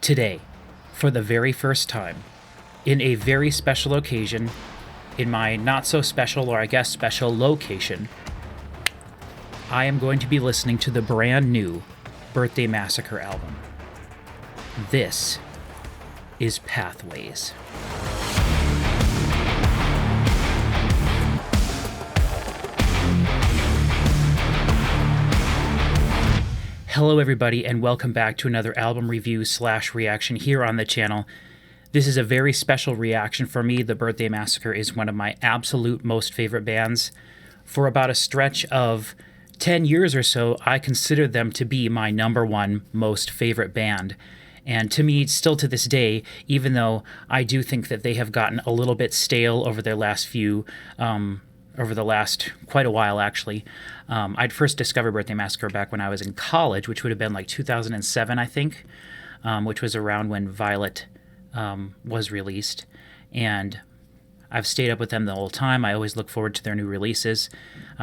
Today, for the very first time, in a very special occasion, in my not so special, or I guess special location, I am going to be listening to the brand new Birthday Massacre album. This is Pathways. Hello everybody, and welcome back to another album review / reaction here on the channel. This is a very special reaction for me. The Birthday Massacre is one of my absolute most favorite bands. For about a stretch of 10 years or so, I considered them to be my number one most favorite band. And to me, still to this day, even though I do think that they have gotten a little bit stale over their last quite a while actually. I'd first discovered Birthday Massacre back when I was in college, which would have been like 2007, I think, which was around when Violet was released. And I've stayed up with them the whole time. I always look forward to their new releases.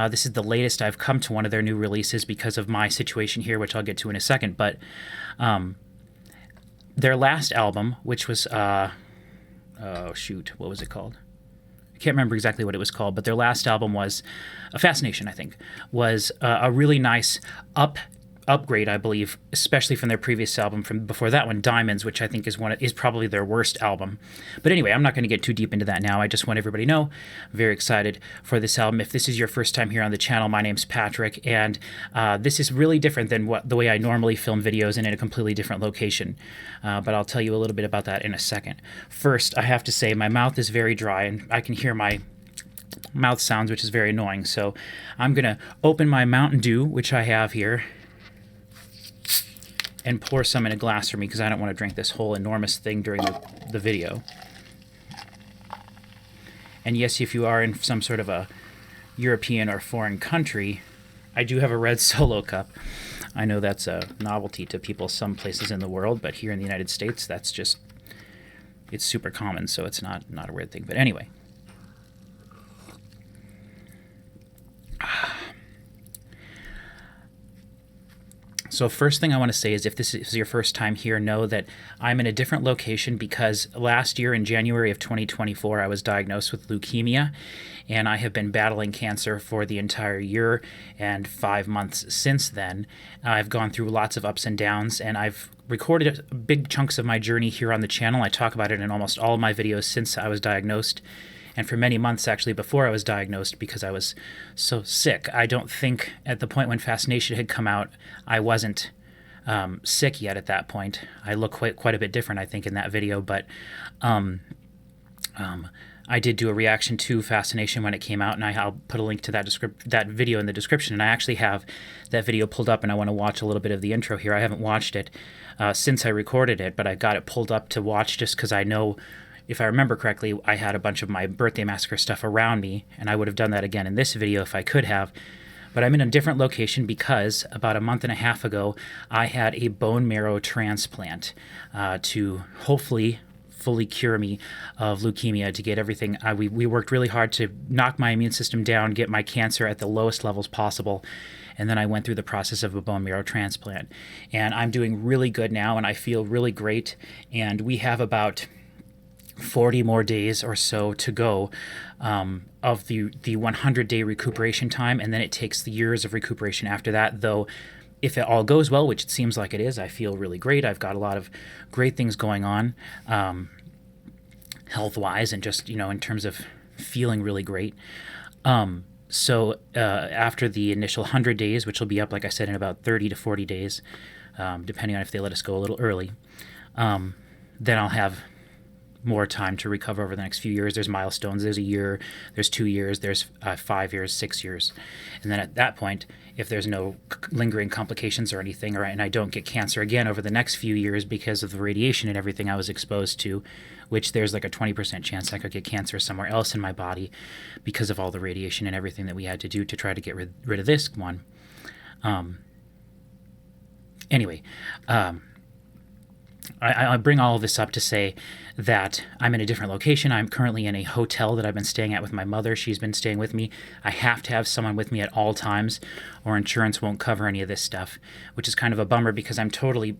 This is the latest I've come to one of their new releases because of my situation here, which I'll get to in a second. But their last album, which was, what was it called? I can't remember exactly what it was called, but their last album was Fascination, I think, was a really nice upgrade, I believe, especially from their previous album from before that one, Diamonds, which I think is probably their worst album. But anyway, I'm not going to get too deep into that now. I just want everybody to know I'm very excited for this album. If this is your first time here on the channel, my name's Patrick, and this is really different than the way I normally film videos and in a completely different location. But I'll tell you a little bit about that in a second. First, I have to say my mouth is very dry, and I can hear my mouth sounds, which is very annoying. So I'm going to open my Mountain Dew, which I have here, and pour some in a glass for me because I don't want to drink this whole enormous thing during the video. And yes, if you are in some sort of a European or foreign country, I do have a red Solo cup. I know that's a novelty to people some places in the world, but here in the United States, it's super common, so it's not a weird thing. But anyway. So first thing I want to say is if this is your first time here, know that I'm in a different location because last year in January of 2024, I was diagnosed with leukemia, and I have been battling cancer for the entire year and 5 months since then. I've gone through lots of ups and downs, and I've recorded big chunks of my journey here on the channel. I talk about it in almost all of my videos since I was diagnosed, and for many months actually before I was diagnosed because I was so sick. I don't think at the point when Fascination had come out, I wasn't sick yet at that point. I look quite a bit different, I think, in that video, but I did do a reaction to Fascination when it came out, and I'll put a link to that video in the description, and I actually have that video pulled up, and I want to watch a little bit of the intro here. I haven't watched it since I recorded it, but I got it pulled up to watch just because I know, if I remember correctly, I had a bunch of my Birthday Massacre stuff around me, and I would have done that again in this video if I could have. But I'm in a different location because about a month and a half ago, I had a bone marrow transplant to hopefully fully cure me of leukemia, to get everything. We worked really hard to knock my immune system down, get my cancer at the lowest levels possible, and then I went through the process of a bone marrow transplant. And I'm doing really good now, and I feel really great, and we have about 40 more days or so to go of the 100-day recuperation time, and then it takes the years of recuperation after that. Though if it all goes well, which it seems like it is, I feel really great. I've got a lot of great things going on health-wise, and just, in terms of feeling really great. So after the initial 100 days, which will be up, like I said, in about 30 to 40 days, depending on if they let us go a little early, then I'll have more time to recover over the next few years. There's milestones. There's a year, there's 2 years, there's 5 years, 6 years. And then at that point, if there's no lingering complications or anything, and I don't get cancer again over the next few years because of the radiation and everything I was exposed to, which there's like a 20% chance I could get cancer somewhere else in my body because of all the radiation and everything that we had to do to try to get rid of this one. I bring all of this up to say that I'm in a different location. I'm currently in a hotel that I've been staying at with my mother. She's been staying with me. I have to have someone with me at all times, or insurance won't cover any of this stuff, which is kind of a bummer because I'm totally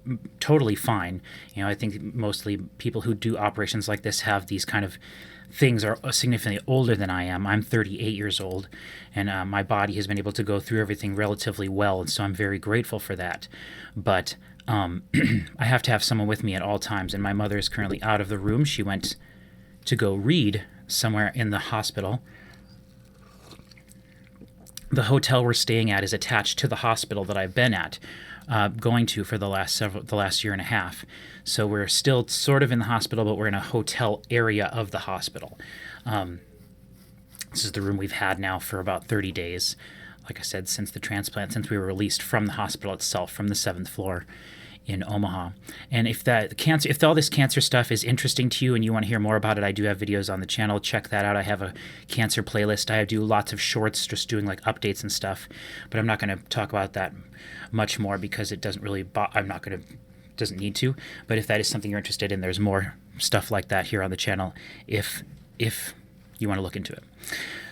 fine. I think mostly people who do operations like this have these kind of things are significantly older than I am. I'm 38 years old, and my body has been able to go through everything relatively well, and so I'm very grateful for that. But I have to have someone with me at all times, and my mother is currently out of the room. She went to go read somewhere in the hospital. The hotel we're staying at is attached to the hospital that I've been at, going to for the last year and a half. So we're still sort of in the hospital, but we're in a hotel area of the hospital. This is the room we've had now for about 30 days. Like I said, since the transplant, since we were released from the hospital itself, from the 7th floor in Omaha. And if all this cancer stuff is interesting to you and you want to hear more about it, I do have videos on the channel. Check that out. I have a cancer playlist. I do lots of shorts just doing like updates and stuff, but I'm not going to talk about that much more because it doesn't really, doesn't need to. But if that is something you're interested in, there's more stuff like that here on the channel if you want to look into it.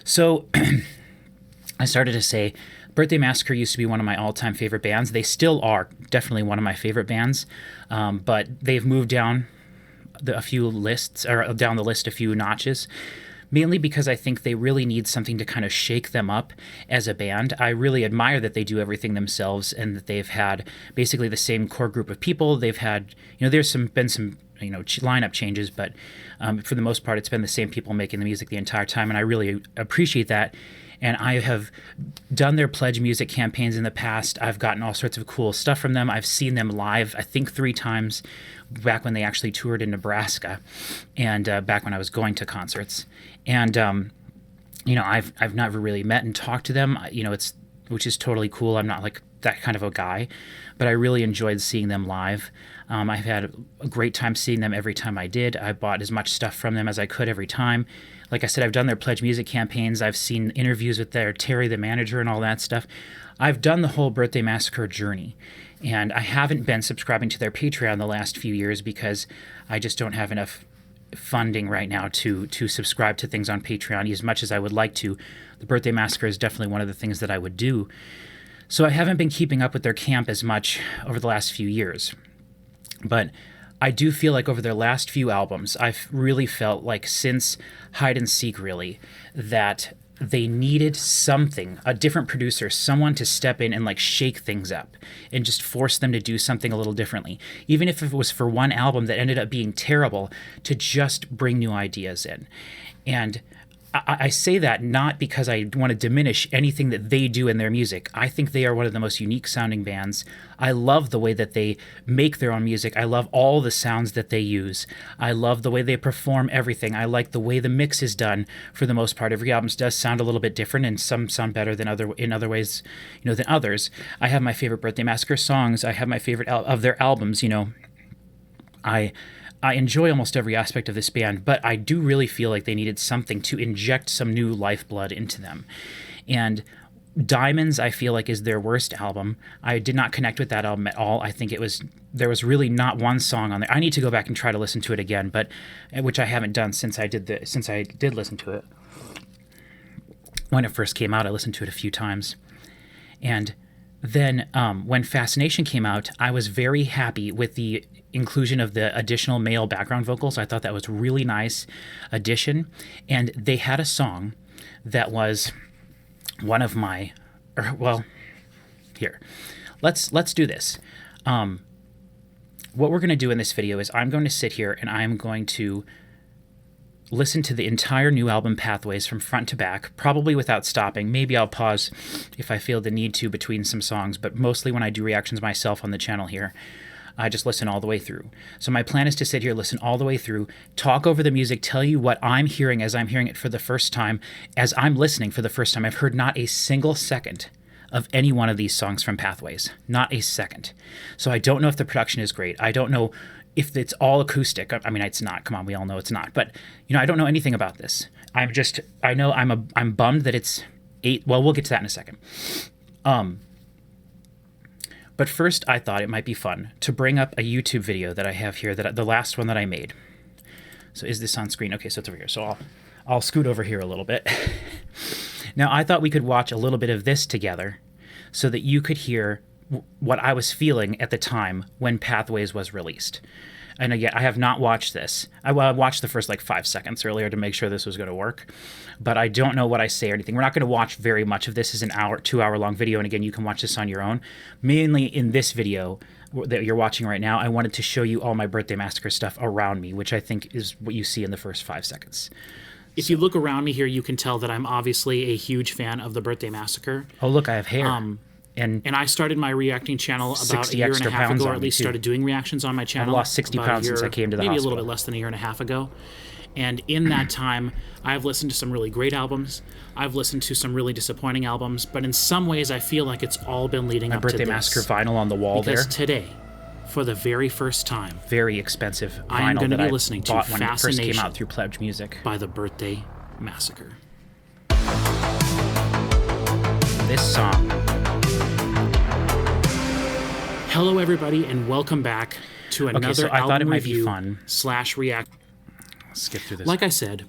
So I started to say Birthday Massacre used to be one of my all-time favorite bands. They still are definitely one of my favorite bands, but they've moved down a few lists, or down the list a few notches, mainly because I think they really need something to kind of shake them up as a band. I really admire that they do everything themselves and that they've had basically the same core group of people. They've had, there's been some lineup changes, but for the most part, it's been the same people making the music the entire time, and I really appreciate that. And I have done their pledge music campaigns in the past. I've gotten all sorts of cool stuff from them. I've seen them live, I think 3 times, back when they actually toured in Nebraska, and back when I was going to concerts. And I've never really met and talked to them. Which is totally cool. I'm not like that kind of a guy, but I really enjoyed seeing them live. I've had a great time seeing them every time I did. I bought as much stuff from them as I could every time. Like I said, I've done their pledge music campaigns. I've seen interviews with their Terry, the manager, and all that stuff. I've done the whole Birthday Massacre journey, and I haven't been subscribing to their Patreon the last few years because I just don't have enough funding right now to subscribe to things on Patreon as much as I would like to. The Birthday Massacre is definitely one of the things that I would do. So I haven't been keeping up with their camp as much over the last few years. But I do feel like over their last few albums, I've really felt like since Hide and Seek, really, that they needed something, a different producer, someone to step in and like shake things up and just force them to do something a little differently. Even if it was for one album that ended up being terrible, to just bring new ideas in. And I say that not because I want to diminish anything that they do in their music. I think they are one of the most unique sounding bands. I love the way that they make their own music. I love all the sounds that they use. I love the way they perform everything. I like the way the mix is done for the most part. Every album does sound a little bit different, and some sound better than in other ways, than others. I have my favorite Birthday Massacre songs. I have my favorite of their albums. I enjoy almost every aspect of this band, but I do really feel like they needed something to inject some new lifeblood into them. And Diamonds, I feel like, is their worst album. I did not connect with that album at all. I think there was really not one song on there. I need to go back and try to listen to it again, but which I haven't done since I did listen to it. When it first came out, I listened to it a few times. And then when Fascination came out, I was very happy with the inclusion of the additional male background vocals. I thought that was a really nice addition. And they had a song that was one of my, here, let's do this. What we're going to do in this video is I'm going to sit here and I'm going to listen to the entire new album Pathways from front to back, probably without stopping. Maybe I'll pause if I feel the need to between some songs, but mostly when I do reactions myself on the channel here, I just listen all the way through. So my plan is to sit here, listen all the way through, talk over the music, tell you what I'm hearing as I'm hearing it for the first time, as I'm listening for the first time. I've heard not a single second of any one of these songs from Pathways. Not a second. So I don't know if the production is great. I don't know if it's all acoustic. I mean, it's not. Come on, we all know it's not. But, I don't know anything about this. I know I'm bummed that it's 8. Well, we'll get to that in a second. But But first, I thought it might be fun to bring up a YouTube video that I have here, the last one that I made. So is this on screen? Okay, so it's over here. So I'll scoot over here a little bit. Now, I thought we could watch a little bit of this together so that you could hear what I was feeling at the time when Pathways was released. And again, I have not watched this. I watched the first 5 seconds earlier to make sure this was going to work, but I don't know what I say or anything. We're not going to watch very much of this. As an 2 hour long video, and again, you can watch this on your own. Mainly in this video that you're watching right now, I wanted to show you all my Birthday Massacre stuff around me, which I think is what you see in the first 5 seconds. If you look around me here, you can tell that I'm obviously a huge fan of the Birthday Massacre. Oh, look, I have hair. And I started my reacting channel about a year and a half ago, or at least started doing reactions on my channel. I've lost 60 pounds since I came to the hospital. Maybe a little bit less than a year and a half ago. And in that time, I've listened to some really great albums. I've listened to some really disappointing albums. But in some ways, I feel like it's all been leading up to this. My Birthday Massacre vinyl on the wall there. Because today, for the very first time, very expensive vinyl, I am going to be listening to Fascination when it first came out through Pledge Music by the Birthday Massacre. This song. Hello, everybody, and welcome back to another album review / react. Let's skip through this. Like I said,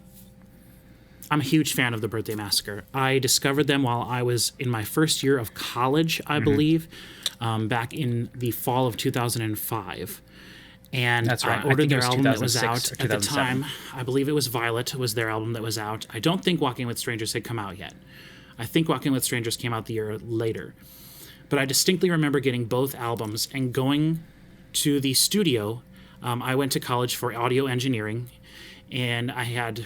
I'm a huge fan of the Birthday Massacre. I discovered them while I was in my first year of college, I believe, back in the fall of 2005. And that's right. I ordered their album that was out at the time. I believe it was Violet was their album that was out. I don't think Walking with Strangers had come out yet. I think Walking with Strangers came out the year later. But I distinctly remember getting both albums and going to the studio. I went to college for audio engineering, and I had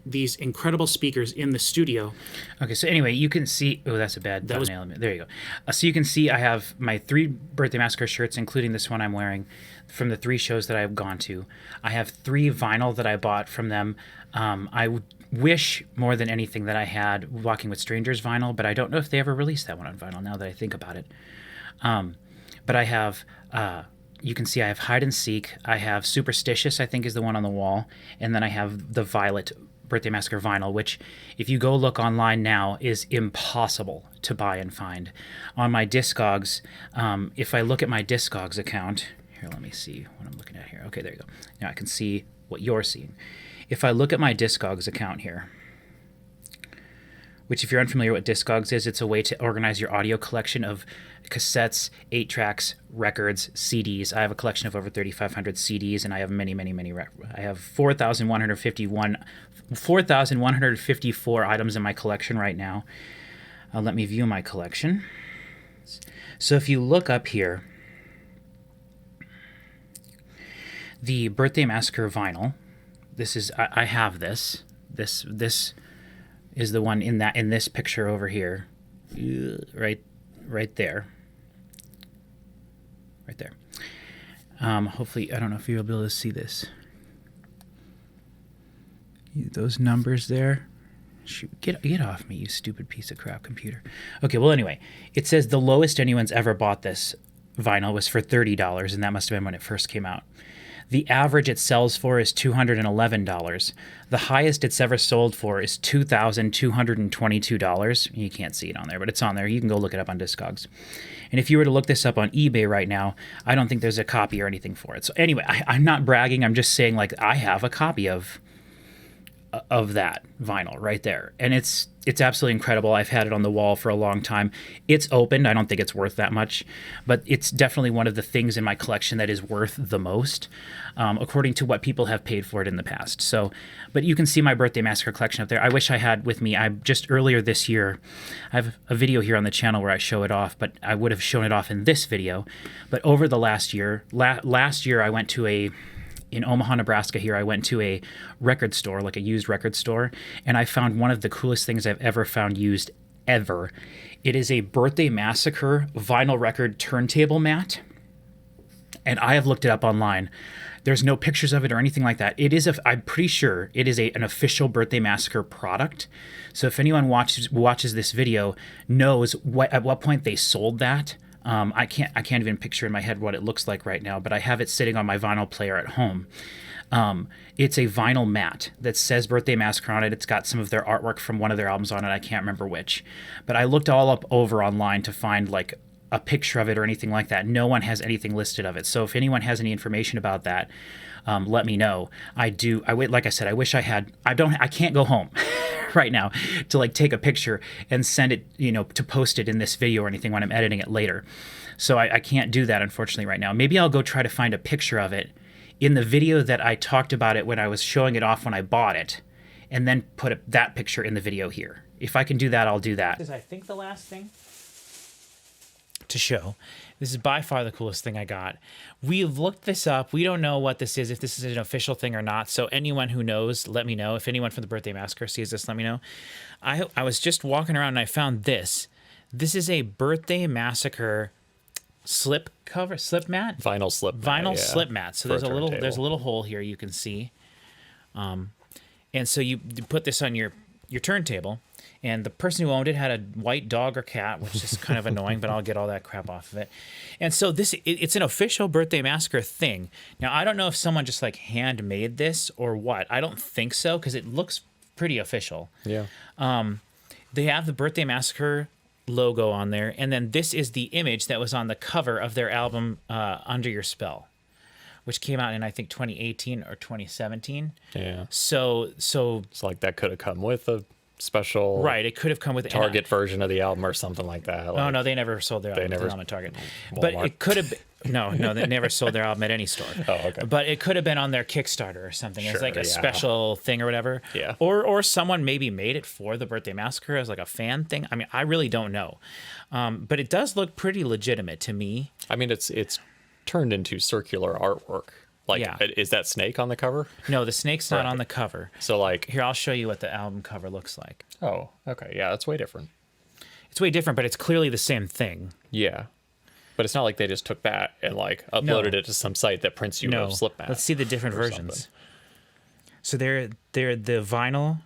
these incredible speakers in the studio. Okay, so anyway, you can see... Oh, that's a bad thumbnail. There you go. So you can see I have my 3 Birthday Massacre shirts, including this one I'm wearing, from the 3 shows that I've gone to. I have 3 vinyl that I bought from them. I wish more than anything that I had Walking with Strangers vinyl, but I don't know if they ever released that one on vinyl now that I think about it. But I have, you can see I have Hide and Seek. I have Superstitious, I think is the one on the wall. And then I have the Violet Birthday Massacre vinyl, which if you go look online now is impossible to buy and find. On my Discogs, if I look at my Discogs account, here, let me see what I'm looking at here. Okay, there you go. Now I can see what you're seeing. If I look at my Discogs account here, which if you're unfamiliar with Discogs is, it's a way to organize your audio collection of cassettes, 8-tracks, records, CDs. I have a collection of over 3,500 CDs, and I have many. I have 4,154 items in my collection right now. Let me view my collection. So if you look up here, the Birthday Massacre vinyl. This is I have this. This is the one in this picture over here, right there. Right there. Hopefully, I don't know if you'll be able to see this. Those numbers there. Shoot, get off me, you stupid piece of crap computer. Okay, well anyway, it says the lowest anyone's ever bought this vinyl was for $30, and that must have been when it first came out. The average it sells for is $211. The highest it's ever sold for is $2,222. You can't see it on there, but it's on there. You can go look it up on Discogs. And if you were to look this up on eBay right now, I don't think there's a copy or anything for it. So anyway, I'm not bragging. I'm just saying, I have a copy of that vinyl right there, and it's absolutely incredible. I've had it on the wall for a long time. It's opened. I don't think it's worth that much, but it's definitely one of the things in my collection that is worth the most, according to what people have paid for it in the past. So, but you can see my Birthday Massacre collection up there. I wish I had with me, I just earlier this year, I have a video here on the channel where I show it off, but I would have shown it off in this video. But over the last year, last year I went to in Omaha, Nebraska here, I went to a record store, like a used record store, and I found one of the coolest things I've ever found used ever. It is a Birthday Massacre vinyl record turntable mat, and I have looked it up online. There's no pictures of it or anything like that. It is I'm pretty sure it is an official Birthday Massacre product. So if anyone watches this video knows at what point they sold that, I can't even picture in my head what it looks like right now, but I have it sitting on my vinyl player at home. It's a vinyl mat that says Birthday Massacre on it. It's got some of their artwork from one of their albums on it. I can't remember which, but I looked all up over online to find a picture of it or anything like that. No one has anything listed of it. So if anyone has any information about that, let me know. Like I said, I wish I had. I can't go home right now to like take a picture and send it, to post it in this video or anything when I'm editing it later. So I can't do that, unfortunately, right now. Maybe I'll go try to find a picture of it in the video that I talked about it when I was showing it off when I bought it, and then put that picture in the video here. If I can do that, I'll do that. This is, I think, the last thing to show. This is by far the coolest thing I got. We've looked this up. We don't know what this is, if this is an official thing or not. So anyone who knows, let me know. If anyone from the Birthday Massacre sees this, let me know. I was just walking around and I found this. This is a Birthday Massacre slip mat? Vinyl slip mat. Vinyl slip mat. So there's a little hole here you can see. And so you put this on your turntable. And the person who owned it had a white dog or cat, which is kind of annoying, but I'll get all that crap off of it. And so it's an official Birthday Massacre thing. Now, I don't know if someone just like handmade this or what. I don't think so, because it looks pretty official. Yeah. They have the Birthday Massacre logo on there, and then this is the image that was on the cover of their album, Under Your Spell, which came out in, I think, 2018 or 2017. Yeah. So it's like that could have come with a special, right? It could have come with Target version of the album or something like that. Like, no, they never sold their album at Target. Walmart. But it could have been, no, they never sold their album at any store. Oh, okay. But it could have been on their Kickstarter or something. It's like a special thing or whatever. Yeah. Or someone maybe made it for the Birthday Massacre as like a fan thing. I mean, I really don't know. But it does look pretty legitimate to me. I mean, it's turned into circular artwork. Like, is that snake on the cover? No, the snake's not on the cover. So, like... Here, I'll show you what the album cover looks like. Oh, okay. Yeah, that's way different. It's way different, but it's clearly the same thing. Yeah. But it's not like they just took that and, like, uploaded it to some site that prints you a slip mat. Let's see the different versions. So they're the vinyl...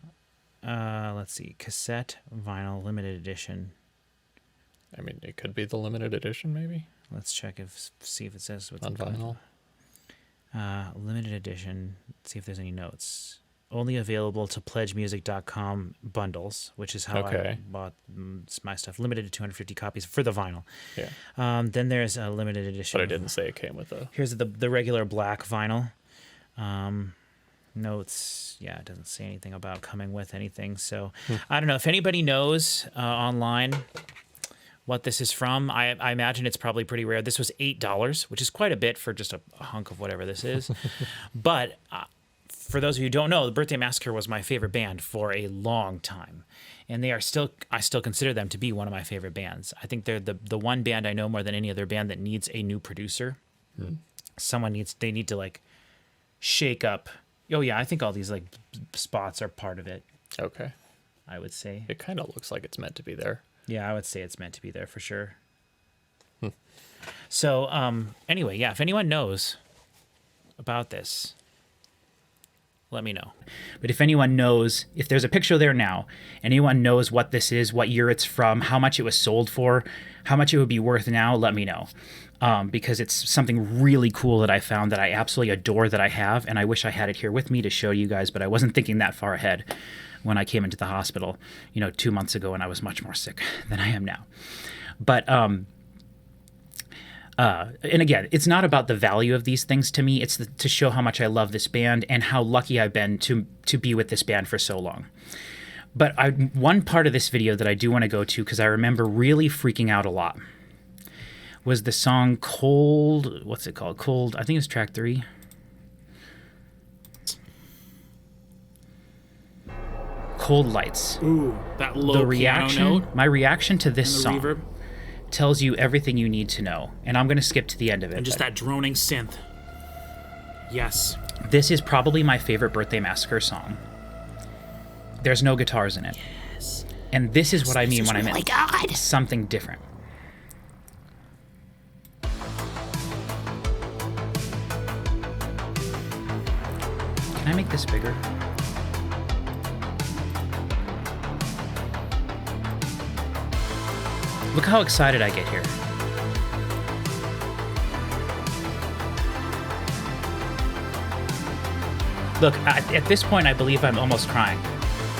let's see. Cassette, vinyl, limited edition. I mean, it could be the limited edition, maybe? Let's check see if it says what's on vinyl. Limited edition. Let's see if there's any notes. Only available to pledgemusic.com bundles, which is how I bought my stuff. Limited to 250 copies for the vinyl. Yeah. Then there's a limited edition. But I didn't say it came with a... Here's the regular black vinyl. Notes. Yeah, it doesn't say anything about coming with anything. So I don't know if anybody knows online what this is from. I imagine it's probably pretty rare. This was $8, which is quite a bit for just a hunk of whatever this is. But for those of you who don't know, the Birthday Massacre was my favorite band for a long time. And I still consider them to be one of my favorite bands. I think they're the one band I know more than any other band that needs a new producer. They need to like shake up. Oh yeah, I think all these like spots are part of it. Okay. I would say. It kind of looks like it's meant to be there. Yeah, I would say it's meant to be there for sure. So, anyway, yeah, if anyone knows about this, let me know. But if anyone knows, if there's a picture there now, anyone knows what this is, what year it's from, how much it was sold for, how much it would be worth now, let me know. Because it's something really cool that I found that I absolutely adore that I have, and I wish I had it here with me to show you guys, but I wasn't thinking that far ahead when I came into the hospital, 2 months ago, and I was much more sick than I am now. But, and again, it's not about the value of these things to me. It's to show how much I love this band and how lucky I've been to be with this band for so long. But one part of this video that I do want to go to, because I remember really freaking out a lot, was the song Cold. What's it called? Cold. I think it's track 3. Cold Lights. Ooh, that low piano note. My reaction to this song reverb tells you everything you need to know. And I'm going to skip to the end of it. And just that droning synth. Yes. This is probably my favorite Birthday Massacre song. There's no guitars in it. Yes. And this is what I mean when I meant God. something different. Can I make this bigger? Look how excited I get here. Look, at this point, I believe I'm almost crying.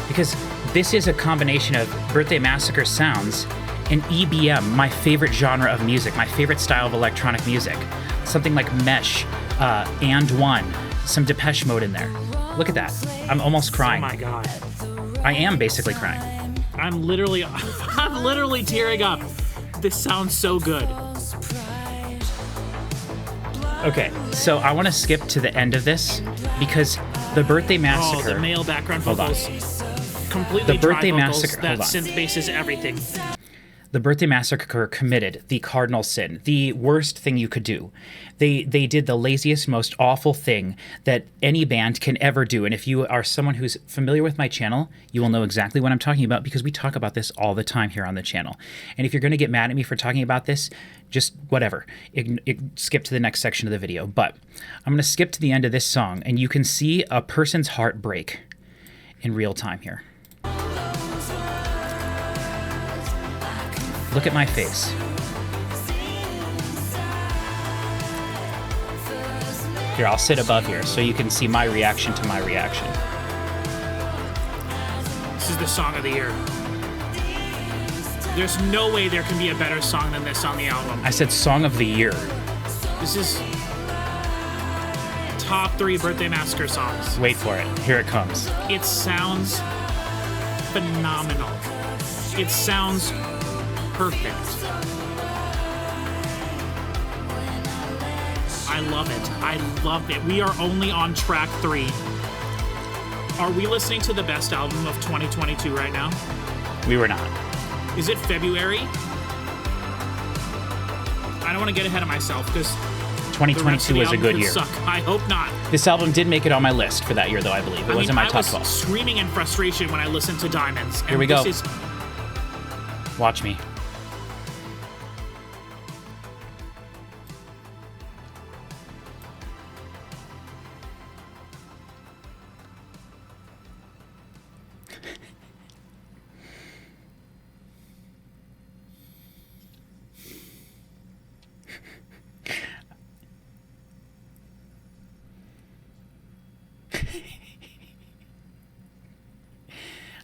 Because this is a combination of Birthday Massacre sounds an EBM, my favorite genre of music, my favorite style of electronic music. Something like Mesh, And One, some Depeche Mode in there. Look at that. I'm almost crying. Oh my God. I am basically crying. I'm literally tearing up. This sounds so good. Okay, so I want to skip to the end of this because the Birthday Massacre. Oh, the male background vocals. Completely The Birthday dry vocals. Massacre. That synth bass is everything. The Birthday Massacre committed the cardinal sin, the worst thing you could do. They did the laziest, most awful thing that any band can ever do. And if you are someone who's familiar with my channel, you will know exactly what I'm talking about because we talk about this all the time here on the channel. And if you're going to get mad at me for talking about this, just whatever. Skip to the next section of the video. But I'm going to skip to the end of this song, and you can see a person's heart break in real time here. Look at my face. Here, I'll sit above here so you can see my reaction to my reaction. This is the song of the year. There's no way there can be a better song than this on the album. I said song of the year. This is top 3 Birthday Massacre songs. Wait for it. Here it comes. It sounds phenomenal. It sounds perfect. I love it. I love it. We are only on track 3. Are we listening to the best album of 2022 right now? We were not. Is it February? I don't want to get ahead of myself because 2022 was a good year. Suck. I hope not. This album did make it on my list for that year, though, I believe. It was in my top 12. I was screaming in frustration when I listened to Diamonds. And here we go. This is... Watch me.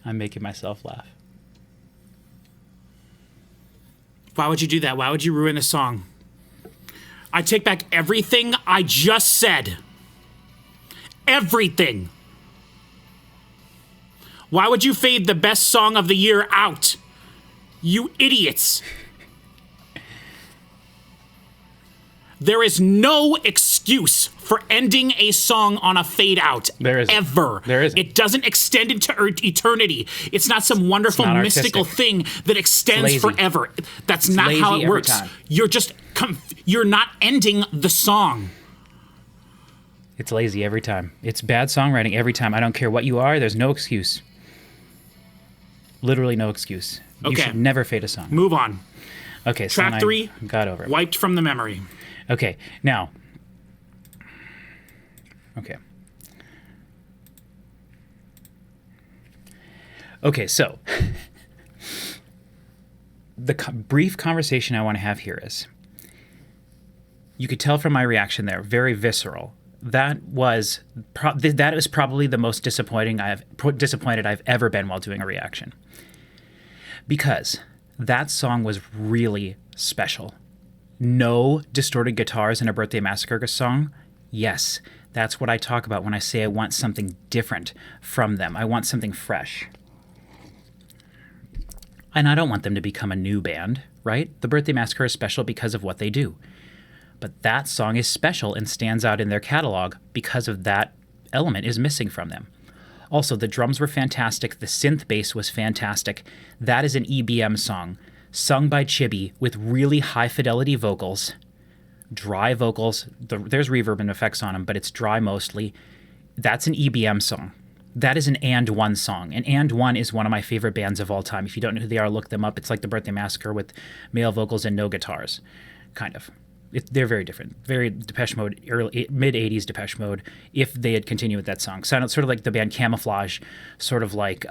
I'm making myself laugh. Why would you do that? Why would you ruin the song? I take back everything I just said. Everything. Why would you fade the best song of the year out? You idiots. There is no excuse for ending a song on a fade out. There isn't. Ever. There isn't. It doesn't extend into eternity. It's not some wonderful mystical thing that extends forever. That's not how it works. You're just you're not ending the song. It's lazy every time. It's bad songwriting every time. I don't care what you are. There's no excuse. Literally no excuse. You should never fade a song. Move on. Okay, so track 3 got over it. Wiped from the memory. Okay, now. Okay. Okay, so the brief conversation I want to have here is, you could tell from my reaction there, very visceral. That was probably the most disappointed I've ever been while doing a reaction, because that song was really special. No distorted guitars in a Birthday Massacre song? Yes, that's what I talk about when I say I want something different from them. I want something fresh. And I don't want them to become a new band, right? The Birthday Massacre is special because of what they do. But that song is special and stands out in their catalog because of that element is missing from them. Also, the drums were fantastic. The synth bass was fantastic. That is an EBM song, sung by Chibi with really high fidelity vocals, dry vocals. There's reverb and effects on them, but it's dry mostly. That's an EBM song. That is an And One song. And One is one of my favorite bands of all time. If you don't know who they are, look them up. It's like the Birthday Massacre with male vocals and no guitars, kind of. They're very different. Very Depeche Mode, mid-'80s Depeche Mode, if they had continued with that song. Sounded sort of like the band Camouflage, sort of like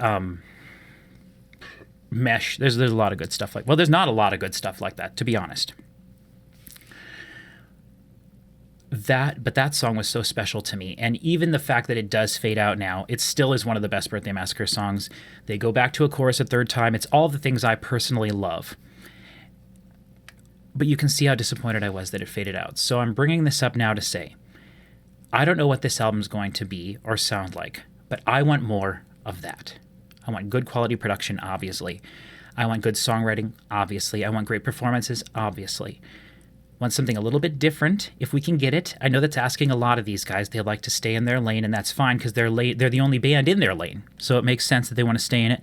Mesh. There's a lot of good stuff like... Well, there's not a lot of good stuff like that, to be honest. But that song was so special to me. And even the fact that it does fade out now, it still is one of the best Birthday Massacre songs. They go back to a chorus a third time. It's all the things I personally love. But you can see how disappointed I was that it faded out. So I'm bringing this up now to say, I don't know what this album's going to be or sound like, but I want more of that. I want good quality production, obviously. I want good songwriting, obviously. I want great performances, obviously. I want something a little bit different, if we can get it. I know that's asking a lot of these guys. They like to stay in their lane, and that's fine because they're the only band in their lane. So it makes sense that they want to stay in it.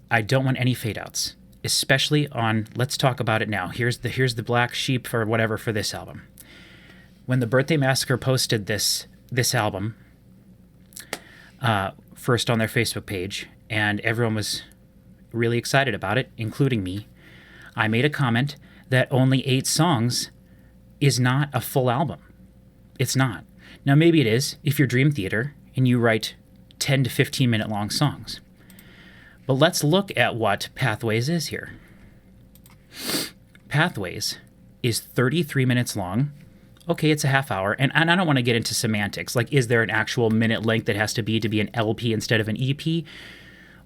I don't want any fade-outs, especially on, let's talk about it now. Here's the black sheep or whatever for this album. When the Birthday Massacre posted this album, first on their Facebook page, and everyone was really excited about it, including me, I made a comment that only 8 songs is not a full album. It's not. Now, maybe it is if you're Dream Theater and you write 10 to 15 minute long songs. But let's look at what Pathways is here. Pathways is 33 minutes long. Okay, it's a half hour. And I don't want to get into semantics. Like, is there an actual minute length that has to be an LP instead of an EP?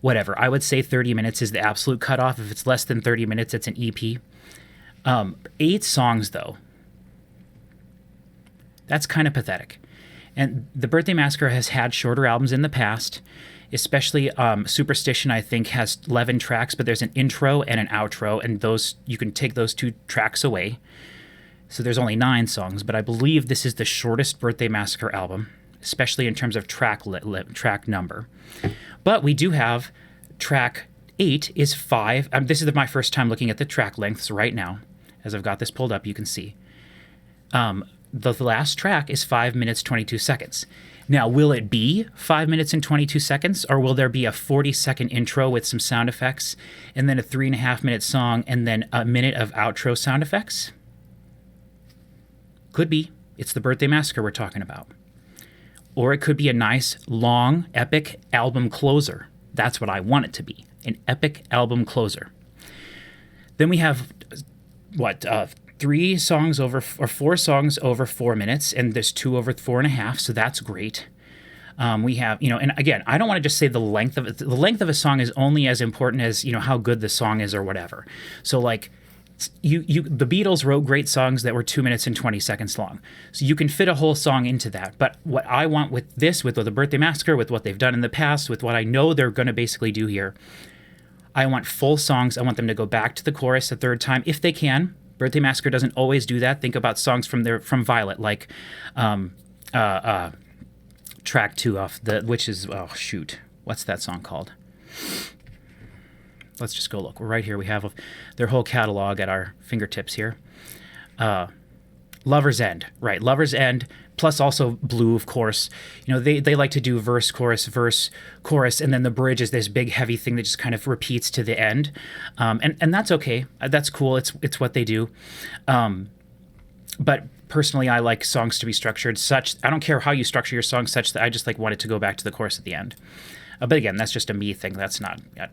Whatever. I would say 30 minutes is the absolute cutoff. If it's less than 30 minutes, it's an EP. 8 songs, though. That's kind of pathetic. And the Birthday Massacre has had shorter albums in the past, especially Superstition, I think, has 11 tracks, but there's an intro and an outro, and those you can take those 2 tracks away. So there's only 9 songs, but I believe this is the shortest Birthday Massacre album, especially in terms of track number. But we do have track 8 is 5. This is my first time looking at the track lengths right now. As I've got this pulled up, you can see. The last track is 5 minutes, 22 seconds. Now, will it be 5 minutes and 22 seconds, or will there be a 40-second intro with some sound effects, and then a 3.5-minute song, and then a minute of outro sound effects? Could be. It's the Birthday Massacre we're talking about. Or it could be a nice, long, epic album closer. That's what I want it to be, an epic album closer. Then we have, 4 songs over 4 minutes, and there's 2 over 4.5, so that's great. We have, and again, I don't want to just say the length of it. The length of a song is only as important as, how good the song is or whatever. So, like, the Beatles wrote great songs that were 2 minutes and 20 seconds long. So you can fit a whole song into that. But what I want with this, with the Birthday Massacre, with what they've done in the past, with what I know they're going to basically do here, I want full songs. I want them to go back to the chorus a third time if they can. Birthday Massacre doesn't always do that. Think about songs from Violet, like track 2 off which is, what's that song called? Let's just go look. We're right here. We have their whole catalog at our fingertips here. Lover's End, right? Lover's End, plus also Blue, of course. They like to do verse, chorus, and then the bridge is this big, heavy thing that just kind of repeats to the end. And that's okay. That's cool. It's what they do. But personally, I like songs to be structured such. I don't care how you structure your song such that I just want it to go back to the chorus at the end. But again, that's just a me thing.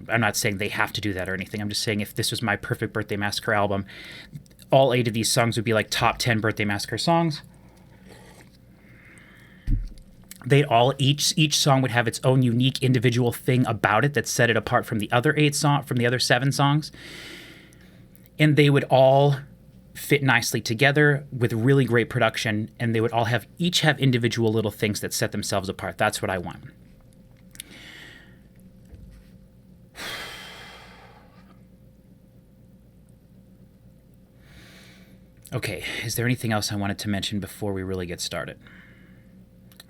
I'm not saying they have to do that or anything. I'm just saying if this was my perfect Birthday Massacre album, all 8 of these songs would be like top 10 Birthday Massacre songs. Each song would have its own unique individual thing about it that set it apart from the other 7 songs. And they would all fit nicely together with really great production, and they would all each have individual little things that set themselves apart. That's what I want. Okay, is there anything else I wanted to mention before we really get started?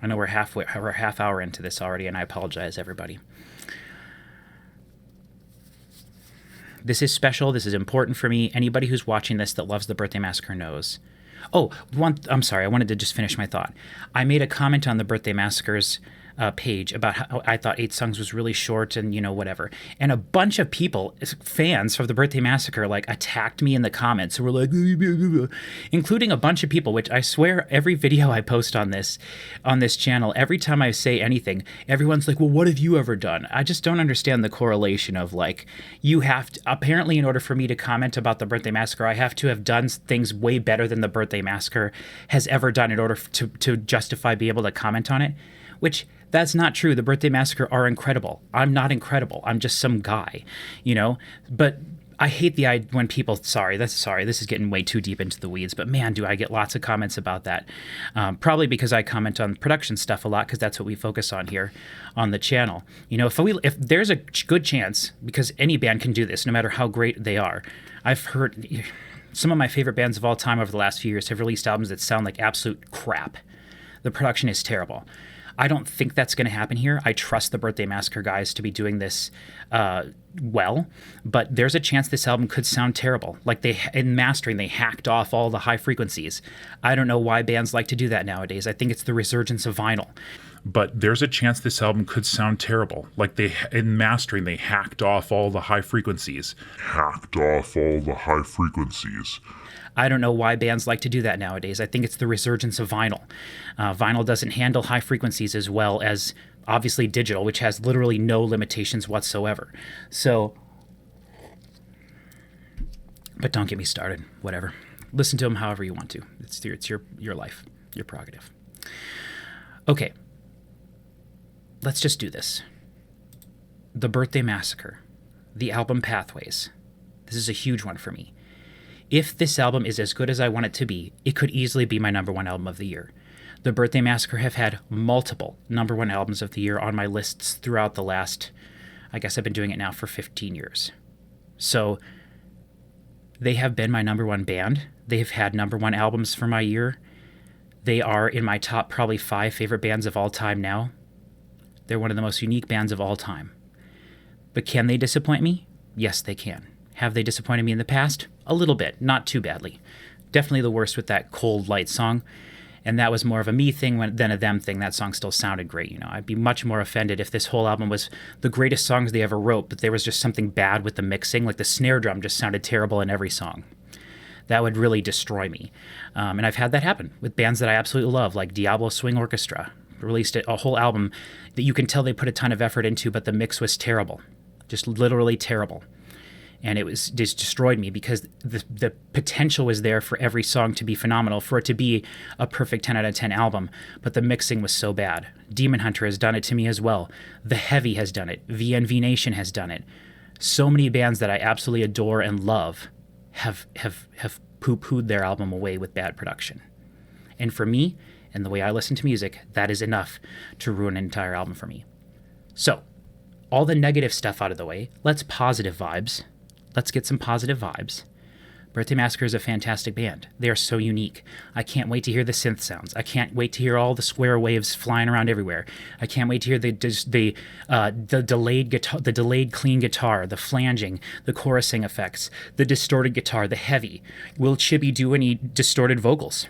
I know we're a half hour into this already, and I apologize, everybody. This is special. This is important for me. Anybody who's watching this that loves the Birthday Massacre knows. I'm sorry. I wanted to just finish my thought. I made a comment on the Birthday Massacre's page about how I thought 8 songs was really short and, whatever. And a bunch of people, fans of the Birthday Massacre, attacked me in the comments. So we're like, including a bunch of people, which I swear every video I post on this channel, every time I say anything, everyone's like, well, what have you ever done? I just don't understand the correlation of you have to, apparently in order for me to comment about the Birthday Massacre, I have to have done things way better than the Birthday Massacre has ever done in order to justify being able to comment on it, which that's not true. The Birthday Massacre are incredible. I'm not incredible. I'm just some guy, But I hate when people, this is getting way too deep into the weeds, but man, do I get lots of comments about that. Probably because I comment on production stuff a lot, because that's what we focus on here on the channel. If there's a good chance, because any band can do this, no matter how great they are. I've heard some of my favorite bands of all time over the last few years have released albums that sound like absolute crap. The production is terrible. I don't think that's going to happen here. I trust the Birthday Massacre guys to be doing this well, but there's a chance this album could sound terrible. Like in mastering, they hacked off all the high frequencies. I don't know why bands like to do that nowadays. I think it's the resurgence of vinyl. But there's a chance this album could sound terrible. Like in mastering, they hacked off all the high frequencies. I don't know why bands like to do that nowadays. I think it's the resurgence of vinyl. Vinyl doesn't handle high frequencies as well as, obviously, digital, which has literally no limitations whatsoever. So, but don't get me started. Whatever. Listen to them however you want to. It's your life, your prerogative. Okay. Let's just do this. The Birthday Massacre. The album Pathways. This is a huge one for me. If this album is as good as I want it to be, it could easily be my number one album of the year. The Birthday Massacre have had multiple number one albums of the year on my lists throughout the last, I guess I've been doing it now for 15 years. So they have been my number one band. They've had number one albums for my year. They are in my top probably 5 favorite bands of all time now. They're one of the most unique bands of all time. But can they disappoint me? Yes, they can. Have they disappointed me in the past? A little bit, not too badly. Definitely the worst with that Cold Light song. And that was more of a me thing than a them thing. That song still sounded great. I'd be much more offended if this whole album was the greatest songs they ever wrote, but there was just something bad with the mixing. Like the snare drum just sounded terrible in every song. That would really destroy me. And I've had that happen with bands that I absolutely love, like Diablo Swing Orchestra. Released a whole album that you can tell they put a ton of effort into, but the mix was terrible. Just literally terrible. And it just destroyed me, because the potential was there for every song to be phenomenal, for it to be a perfect 10 out of 10 album, but the mixing was so bad. Demon Hunter has done it to me as well. The Heavy has done it. VNV Nation has done it. So many bands that I absolutely adore and love have poo-pooed their album away with bad production. And for me, and the way I listen to music, that is enough to ruin an entire album for me. So, all the negative stuff out of the way, let's positive vibes. Let's get some positive vibes. Birthday Massacre is a fantastic band. They are so unique. I can't wait to hear the synth sounds. I can't wait to hear all the square waves flying around everywhere. I can't wait to hear the delayed guitar, the delayed clean guitar, the flanging, the chorusing effects, the distorted guitar, the heavy. Will Chibi do any distorted vocals?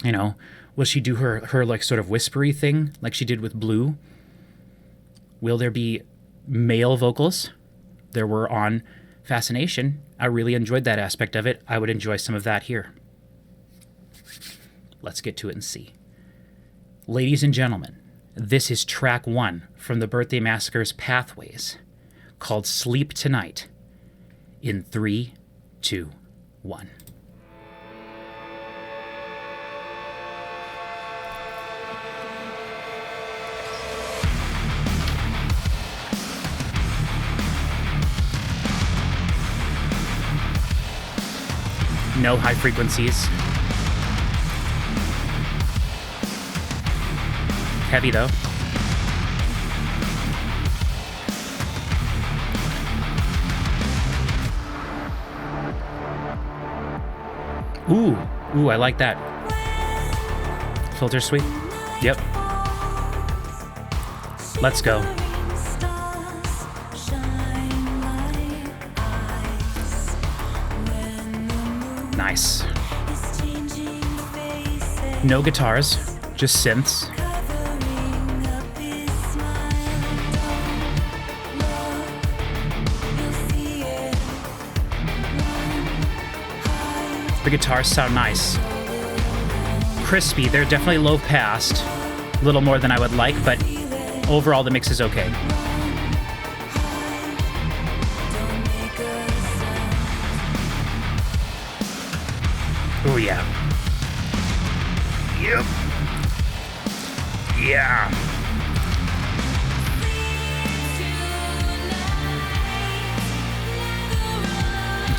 Will she do her like sort of whispery thing like she did with Blue? Will there be male vocals? There were on Fascination. I really enjoyed that aspect of it. I would enjoy some of that here. Let's get to it and see. Ladies and gentlemen, this is track 1 from the Birthday Massacre's Pathways, called Sleep Tonight, in 3, 2, 1. No high frequencies. Heavy though. Ooh, I like that. Filter sweep. Yep. Let's go. Nice. No guitars, just synths. The guitars sound nice. Crispy, they're definitely low passed. A little more than I would like, but overall the mix is okay. Oh yeah. Yep. Yeah.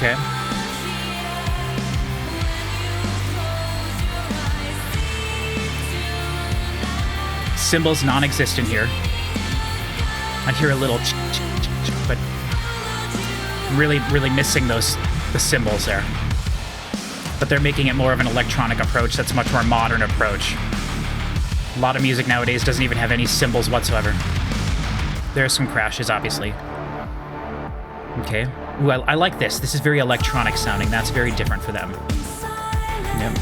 Okay. Cymbals non-existent here. I hear a little but I'm really missing the cymbals there. But they're making it more of an electronic approach. That's a much more modern approach. A lot of music nowadays doesn't even have any cymbals whatsoever. There are some crashes, obviously. Okay. Ooh, I like this. This is very electronic sounding. That's very different for them. Yep.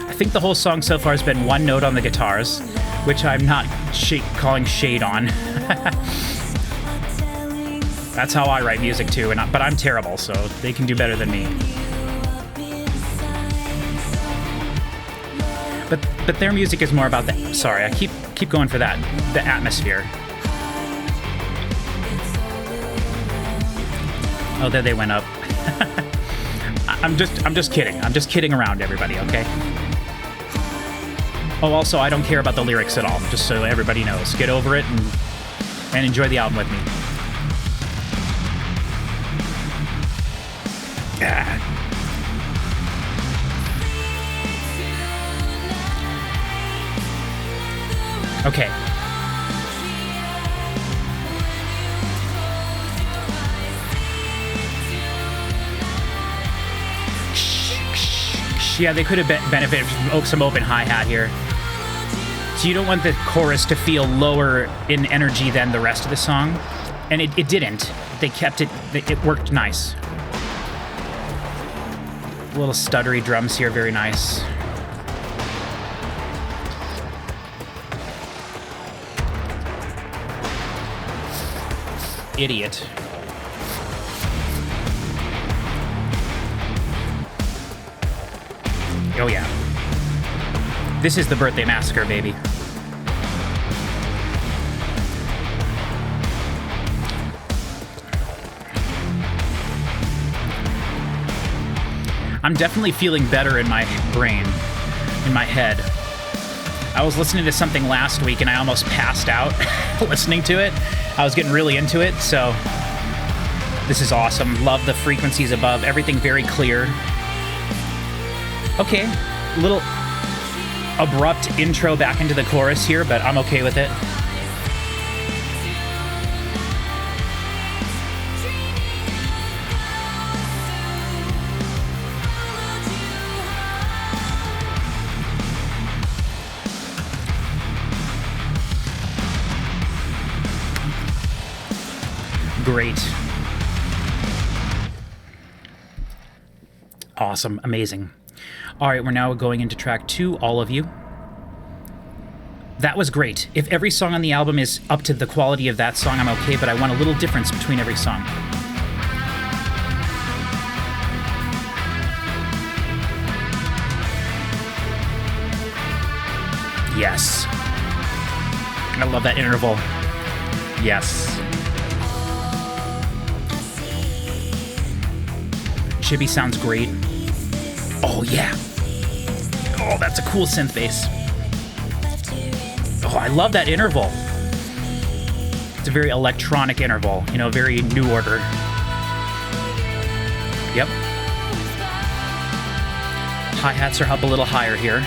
I think the whole song so far has been one note on the guitars, which I'm not calling shade on. That's how I write music too, but I'm terrible, so they can do better than me. But their music is more about the... Sorry, I keep going for that. The atmosphere. Oh, there they went up. I'm just kidding. I'm just kidding around, everybody, okay? Oh, also, I don't care about the lyrics at all, just so everybody knows. Get over it and enjoy the album with me. Ah. Okay. Yeah, they could have benefited from some open hi-hat here. So you don't want the chorus to feel lower in energy than the rest of the song. And it didn't. They kept it, it worked nice. Little stuttery drums here, very nice. Idiot. Oh yeah. This is the Birthday Massacre, baby. I'm definitely feeling better in my brain, in my head. I was listening to something last week and I almost passed out listening to it. I was getting really into it, so this is awesome. Love the frequencies above, everything very clear. Okay, little abrupt intro back into the chorus here, but I'm okay with it. Great. Awesome, amazing. All right, we're now going into track 2, All of You. That was great. If every song on the album is up to the quality of that song, I'm okay, but I want a little difference between every song. Yes. I love that interval. Yes. Chibi sounds great. Oh, yeah. Oh, that's a cool synth bass. Oh, I love that interval. It's a very electronic interval, you know, very New Order. Yep. Hi-hats are up a little higher here.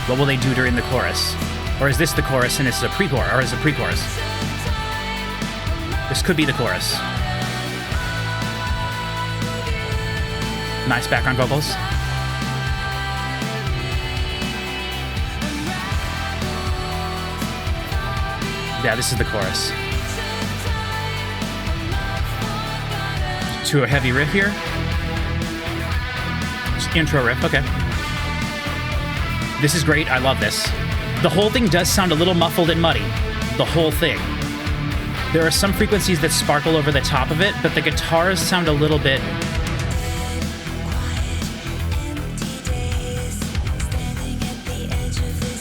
What will they do during the chorus? Or is this the chorus and this is a pre-chorus? Or is it pre-chorus? This could be the chorus. Nice background vocals. Yeah, this is the chorus. To a heavy riff here. Just intro riff, okay. This is great, I love this. The whole thing does sound a little muffled and muddy. The whole thing. There are some frequencies that sparkle over the top of it, but the guitars sound a little bit...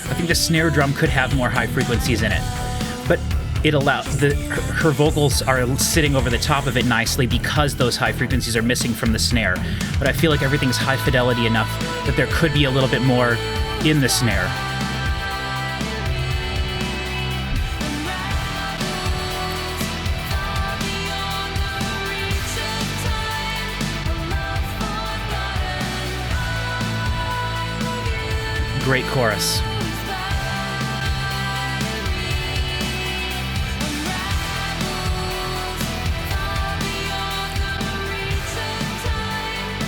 I think the snare drum could have more high frequencies in it. But it allows her vocals are sitting over the top of it nicely because those high frequencies are missing from the snare. But I feel like everything's high fidelity enough that there could be a little bit more in the snare. great chorus.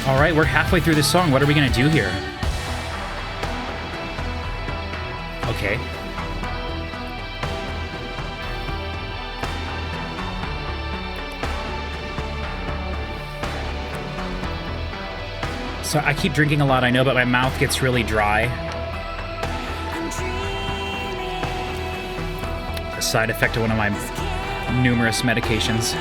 All right, we're halfway through this song. What are we going to do here? Okay. So I keep drinking a lot, I know, but my mouth gets really dry. A side effect of one of my numerous medications.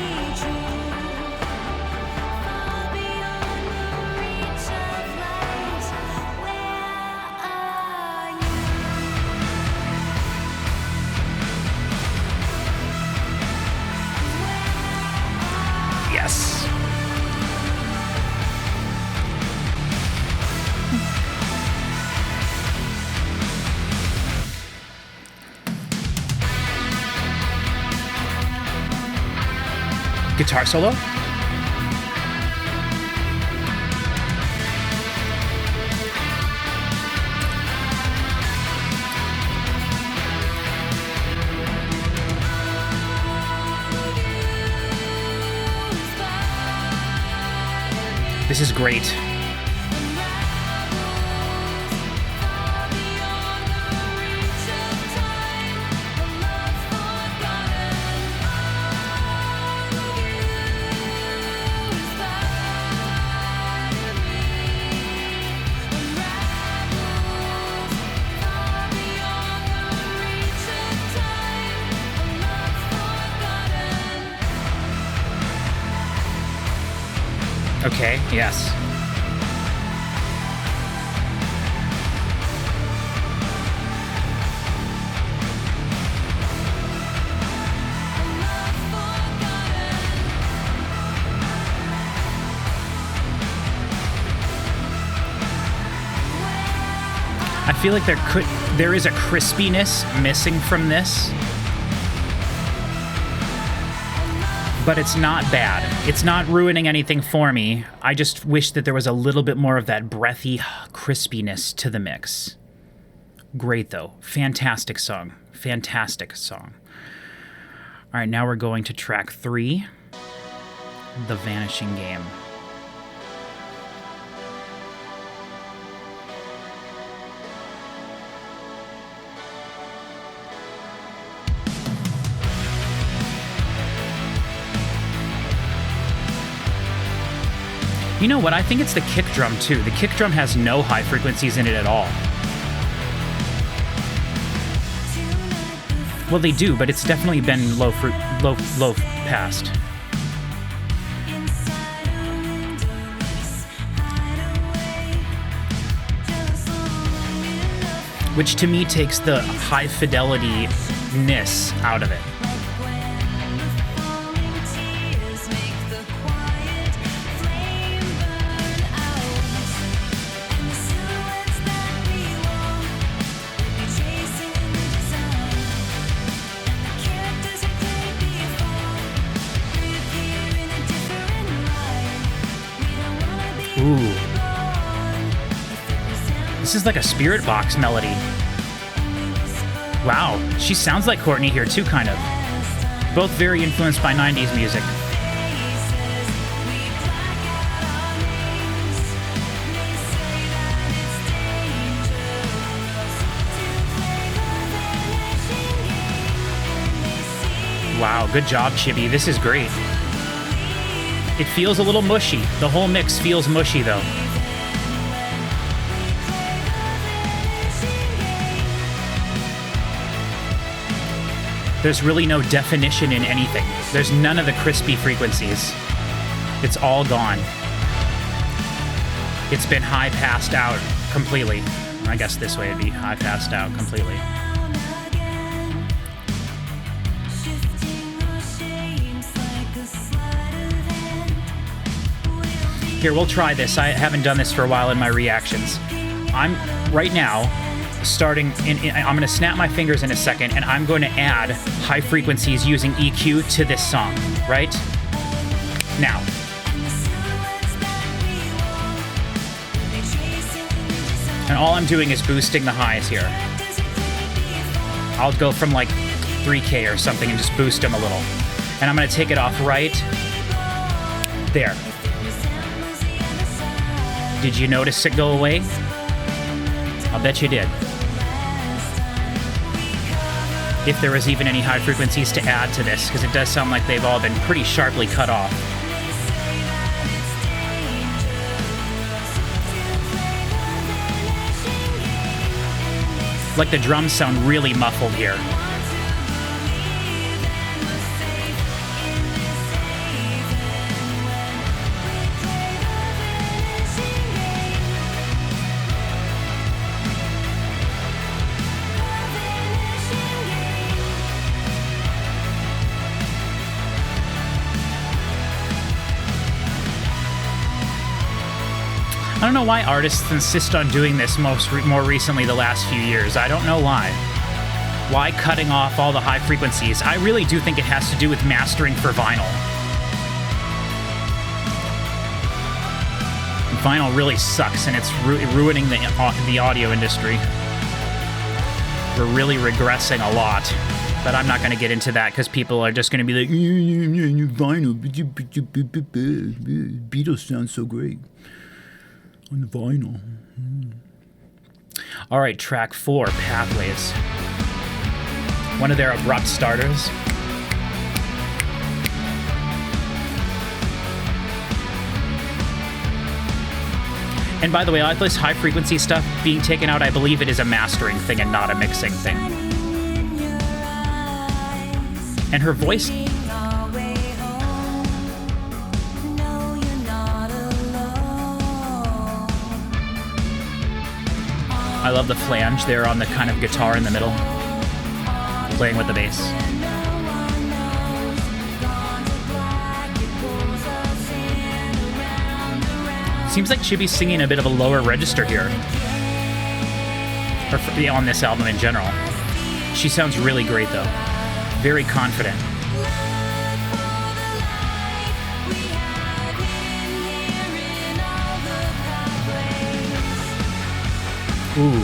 Guitar solo? This is great. Okay, yes. I feel like there is a crispiness missing from this. But it's not bad. It's not ruining anything for me. I just wish that there was a little bit more of that breathy crispiness to the mix. Great, though. Fantastic song. Fantastic song. All right, now we're going to track 3, The Vanishing Game. You know what? I think it's the kick drum, too. The kick drum has no high frequencies in it at all. Well, they do, but it's definitely been low passed. Which to me takes the high fidelity-ness out of it. Ooh. This is like a Spirit Box melody. Wow, she sounds like Courtney here too, kind of. Both very influenced by 90s music. Wow, good job, Chibi. This is great. It feels a little mushy. The whole mix feels mushy, though. There's really no definition in anything. There's none of the crispy frequencies. It's all gone. It's been high passed out completely. I guess this way it'd be high passed out completely. Here, we'll try this. I haven't done this for a while in my reactions. I'm right now starting, I'm going to snap my fingers in a second, and I'm going to add high frequencies using EQ to this song, right? Now. And all I'm doing is boosting the highs here. I'll go from like 3K or something and just boost them a little. And I'm going to take it off right there. Did you notice it go away? I'll bet you did. If there was even any high frequencies to add to this, because it does sound like they've all been pretty sharply cut off. Like the drums sound really muffled here. I don't know why artists insist on doing this more recently the last few years. I don't know why. Why cutting off all the high frequencies? I really do think it has to do with mastering for vinyl. Vinyl really sucks, and it's ruining the audio industry. We're really regressing a lot. But I'm not going to get into that because people are just going to be like, vinyl, Beatles sound so great on the vinyl. All right, track 4, Pathways. One of their abrupt starters. And by the way, I like this high frequency stuff being taken out. I believe it is a mastering thing and not a mixing thing. And her voice... I love the flange there on the kind of guitar in the middle, playing with the bass. Seems like Chibi's singing a bit of a lower register here. Or on this album in general. She sounds really great though. Very confident. Ooh,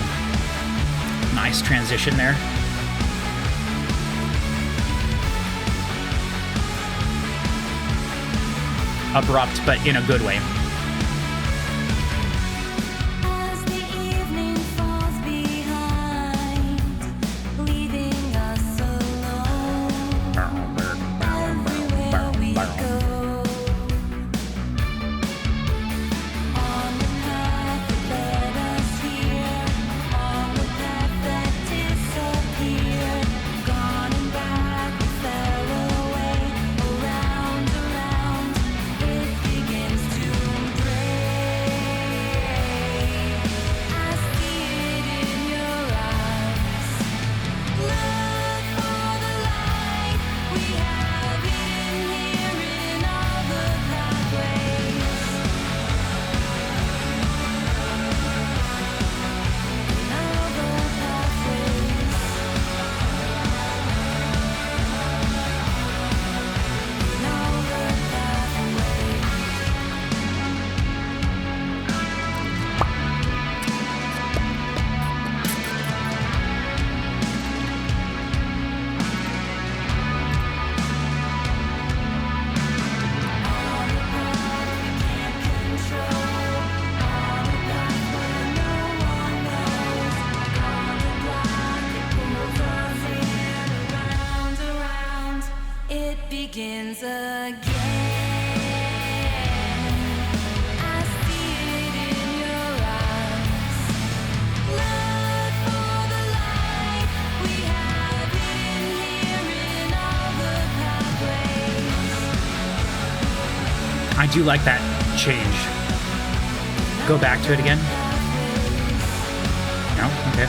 nice transition there. Abrupt, but in a good way. I do like that change. Go back to it again. No? Okay.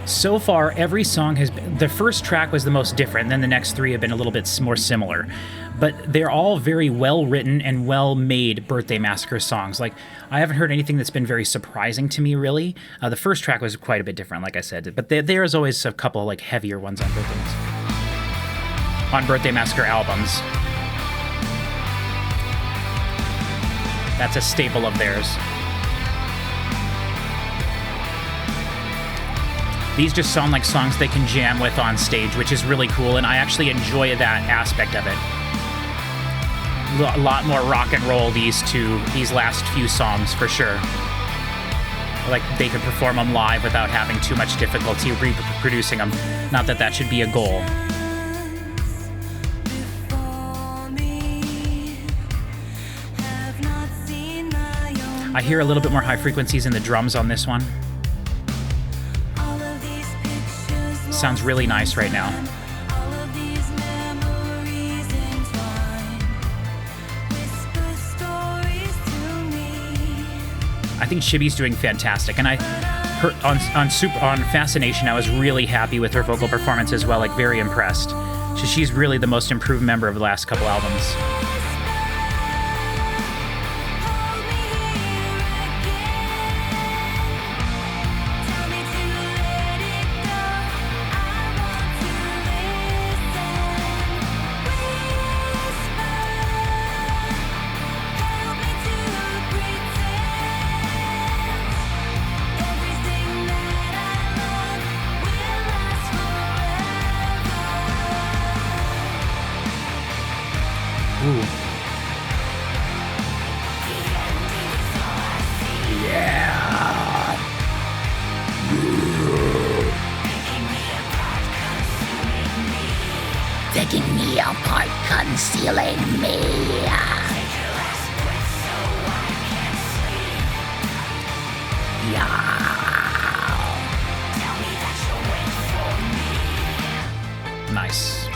So far, every song has been... The first track was the most different, then the next 3 have been a little bit more similar. But they're all very well-written and well-made Birthday Massacre songs. Like, I haven't heard anything that's been very surprising to me, really. The first track was quite a bit different, like I said. But there's always a couple, like, heavier ones on Birthday Massacre. on Birthday Massacre albums. That's a staple of theirs. These just sound like songs they can jam with on stage, which is really cool, and I actually enjoy that aspect of it. A lot more rock and roll, these last few songs, for sure. Like, they could perform them live without having too much difficulty reproducing them. Not that that should be a goal. I hear a little bit more high frequencies in the drums on this one. Sounds really nice right now. I think Chibi's doing fantastic, and on Fascination, I was really happy with her vocal performance as well, like very impressed. So she's really the most improved member of the last couple albums. Taking me apart, concealing me. Nice.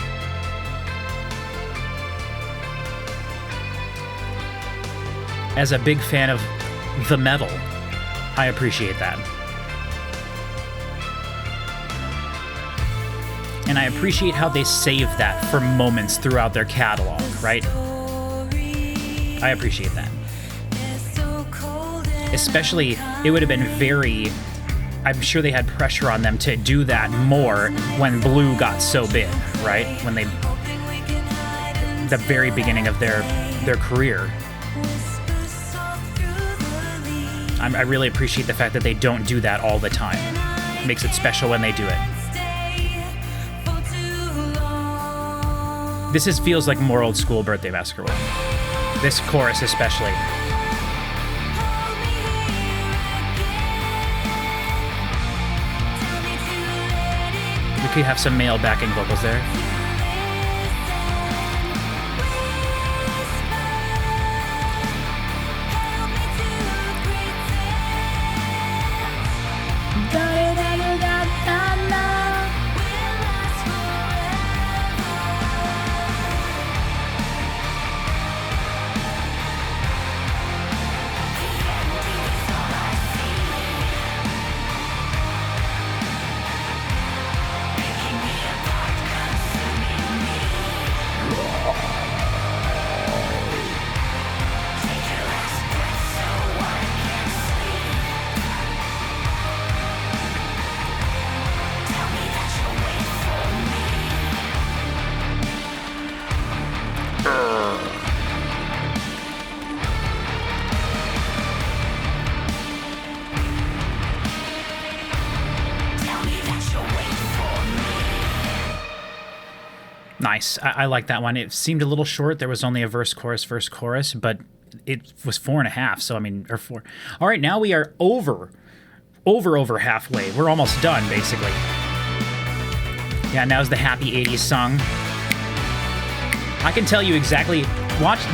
As a big fan of the metal, I appreciate that. And I appreciate how they save that for moments throughout their catalog, right? I appreciate that. Especially, it would have been very... I'm sure they had pressure on them to do that more when Blue got so big, right? When they... the very beginning of their career. I really appreciate the fact that they don't do that all the time. It makes it special when they do it. This feels like more old school Birthday Massacre one. This chorus especially. We could have some male backing vocals there. Nice. I like that one. It seemed a little short. There was only a verse, chorus, but it was 4.5. So, I mean, or 4. All right, now we are over halfway. We're almost done, basically. Yeah, now's the happy 80s song. I can tell you exactly,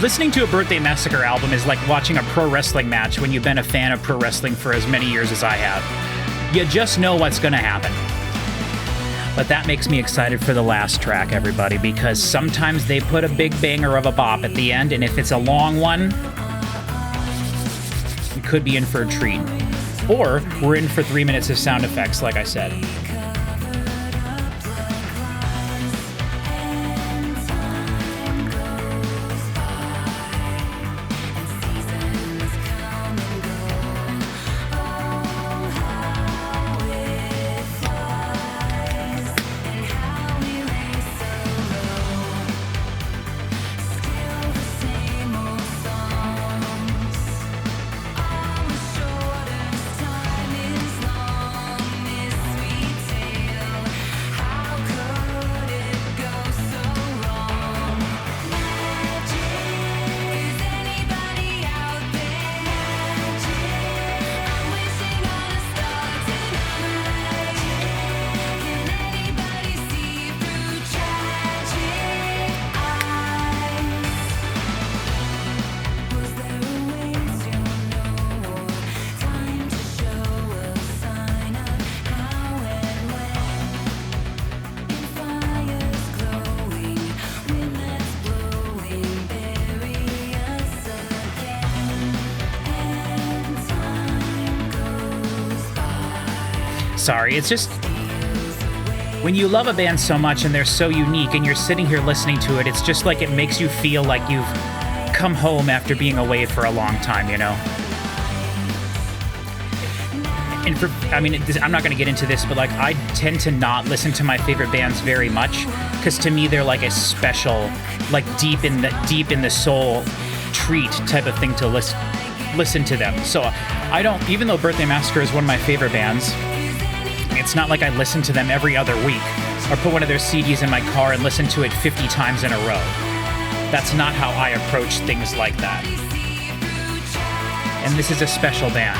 listening to a Birthday Massacre album is like watching a pro wrestling match when you've been a fan of pro wrestling for as many years as I have. You just know what's going to happen. But that makes me excited for the last track, everybody, because sometimes they put a big banger of a bop at the end, and if it's a long one, we could be in for a treat. Or we're in for 3 minutes of sound effects, like I said. sorry. It's just when you love a band so much and they're so unique and you're sitting here listening to it, it's just like it makes you feel like you've come home after being away for a long time, you know? And I'm not going to get into this, but like I tend to not listen to my favorite bands very much because to me they're like a special, like deep in the soul treat type of thing to listen to them. So I don't, even though Birthday Massacre is one of my favorite bands, it's not like I listen to them every other week or put one of their CDs in my car and listen to it 50 times in a row. That's not how I approach things like that. And this is a special band.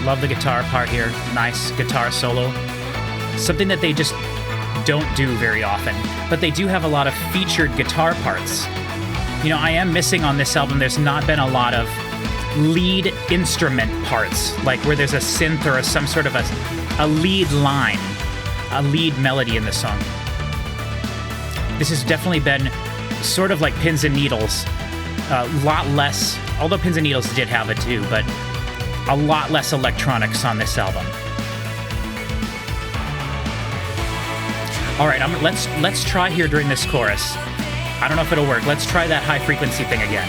Love the guitar part here. Nice guitar solo. Something that they just don't do very often. But they do have a lot of featured guitar parts. You know, I am missing on this album, there's not been a lot of lead instrument parts, like where there's a synth or some sort of a lead line, a lead melody in the song. This has definitely been sort of like Pins and Needles. A lot less, although Pins and Needles did have it too, but a lot less electronics on this album. All right, let's try here during this chorus. I don't know if it'll work. Let's try that high frequency thing again.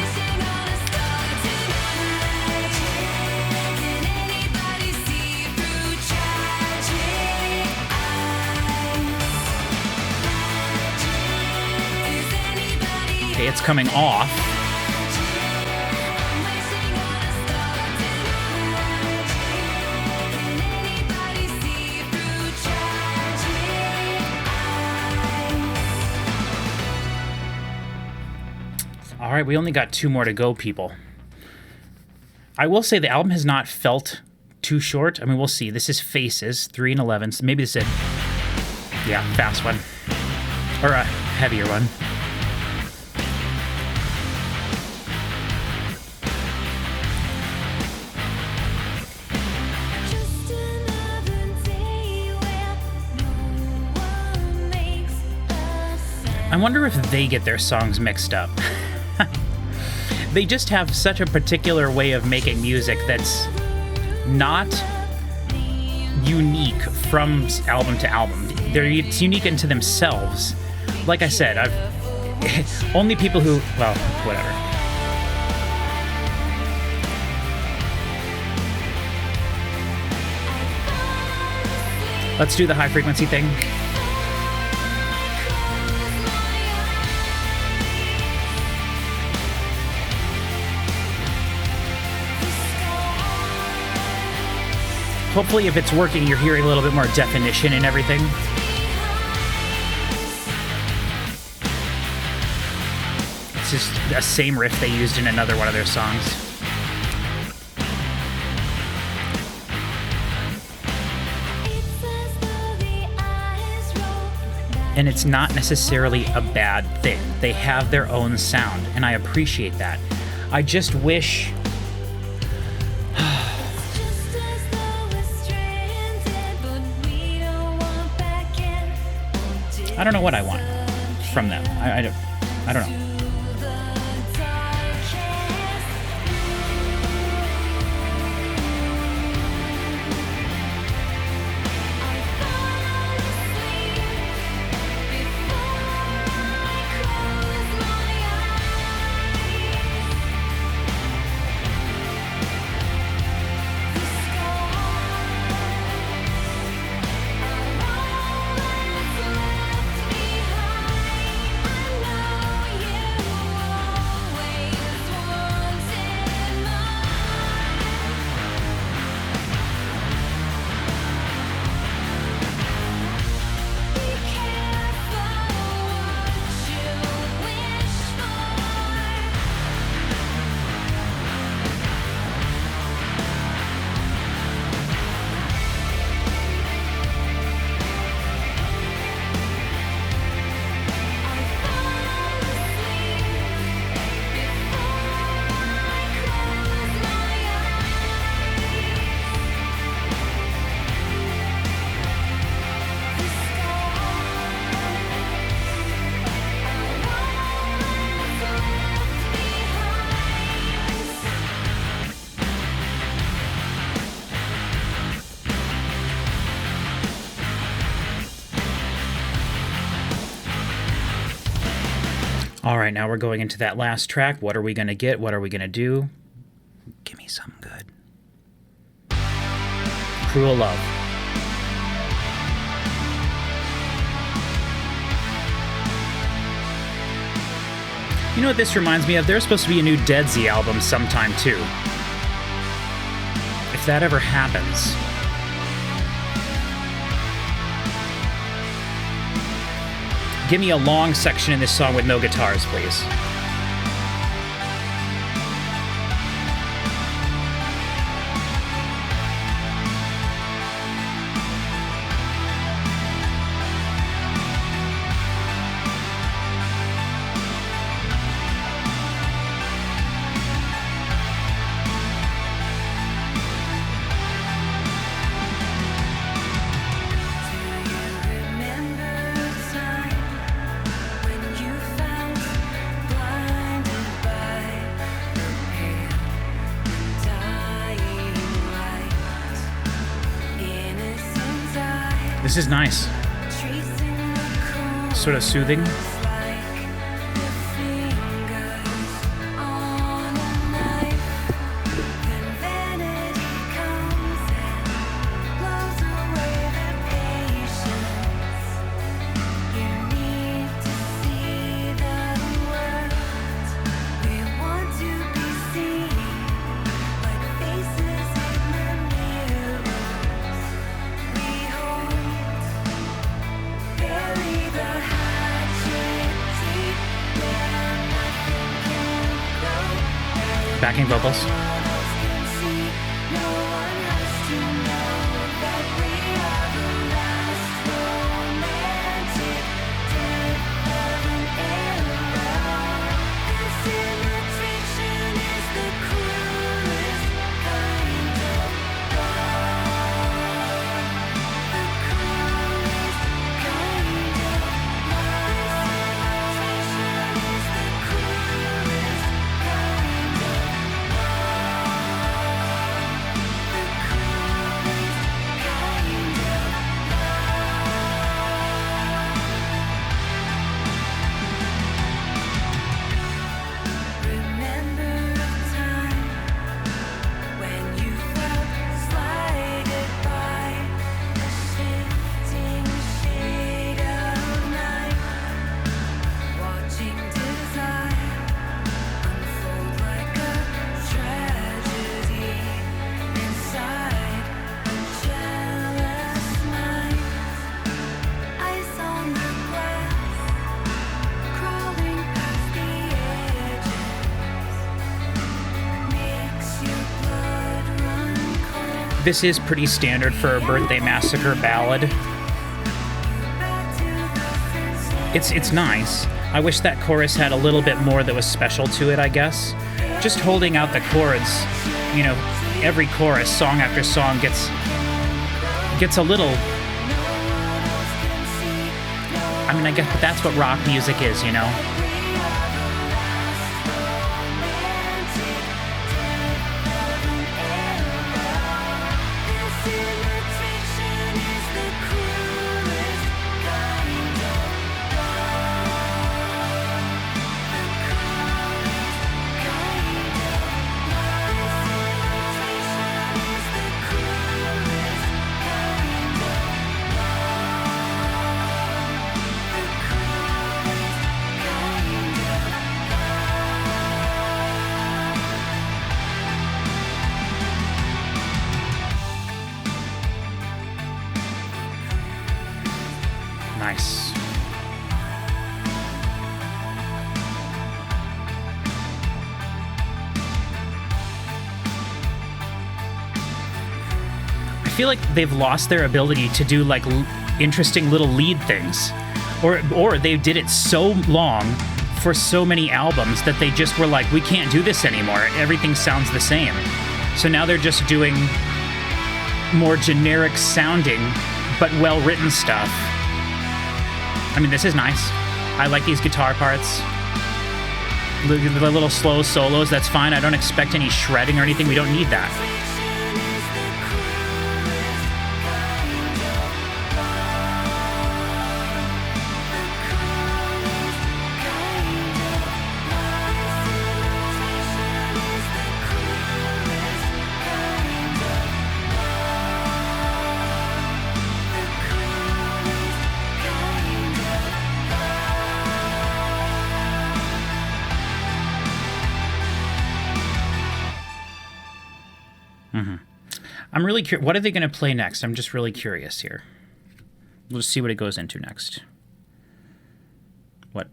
Okay, it's coming off. All right, we only got 2 more to go, people. I will say the album has not felt too short. I mean, we'll see. This is Faces, 3 and 11. So maybe this is fast one. Or a heavier one. I wonder if they get their songs mixed up. They just have such a particular way of making music that's not unique from album to album. It's unique into themselves. Like I said, only people who, well, whatever. Let's do the high frequency thing. Hopefully, if it's working, you're hearing a little bit more definition and everything. It's just the same riff they used in another one of their songs. And it's not necessarily a bad thing. They have their own sound, and I appreciate that. I just wish... I don't know what I want from them. I don't know. All right, now we're going into that last track. What are we going to get? What are we going to do? Give me something good. Cruel Love. You know what this reminds me of? There's supposed to be a new Dead Z album sometime, too. If that ever happens. Give me a long section in this song with no guitars, please. This is nice. Sort of soothing. Backing vocals. This is pretty standard for a Birthday Massacre ballad. It's nice. I wish that chorus had a little bit more that was special to it, I guess. Just holding out the chords, you know, every chorus, song after song, gets a little... I mean, I guess that's what rock music is, you know? Nice. I feel like they've lost their ability to do like interesting little lead things, or they did it so long for so many albums that they just were like, we can't do this anymore. Everything sounds the same. So now they're just doing more generic sounding but well-written stuff. I mean, this is nice. I like these guitar parts. The little slow solos, that's fine. I don't expect any shredding or anything. We don't need that. I'm really curious. What are they going to play next? I'm just really curious here. We'll just see what it goes into next. What?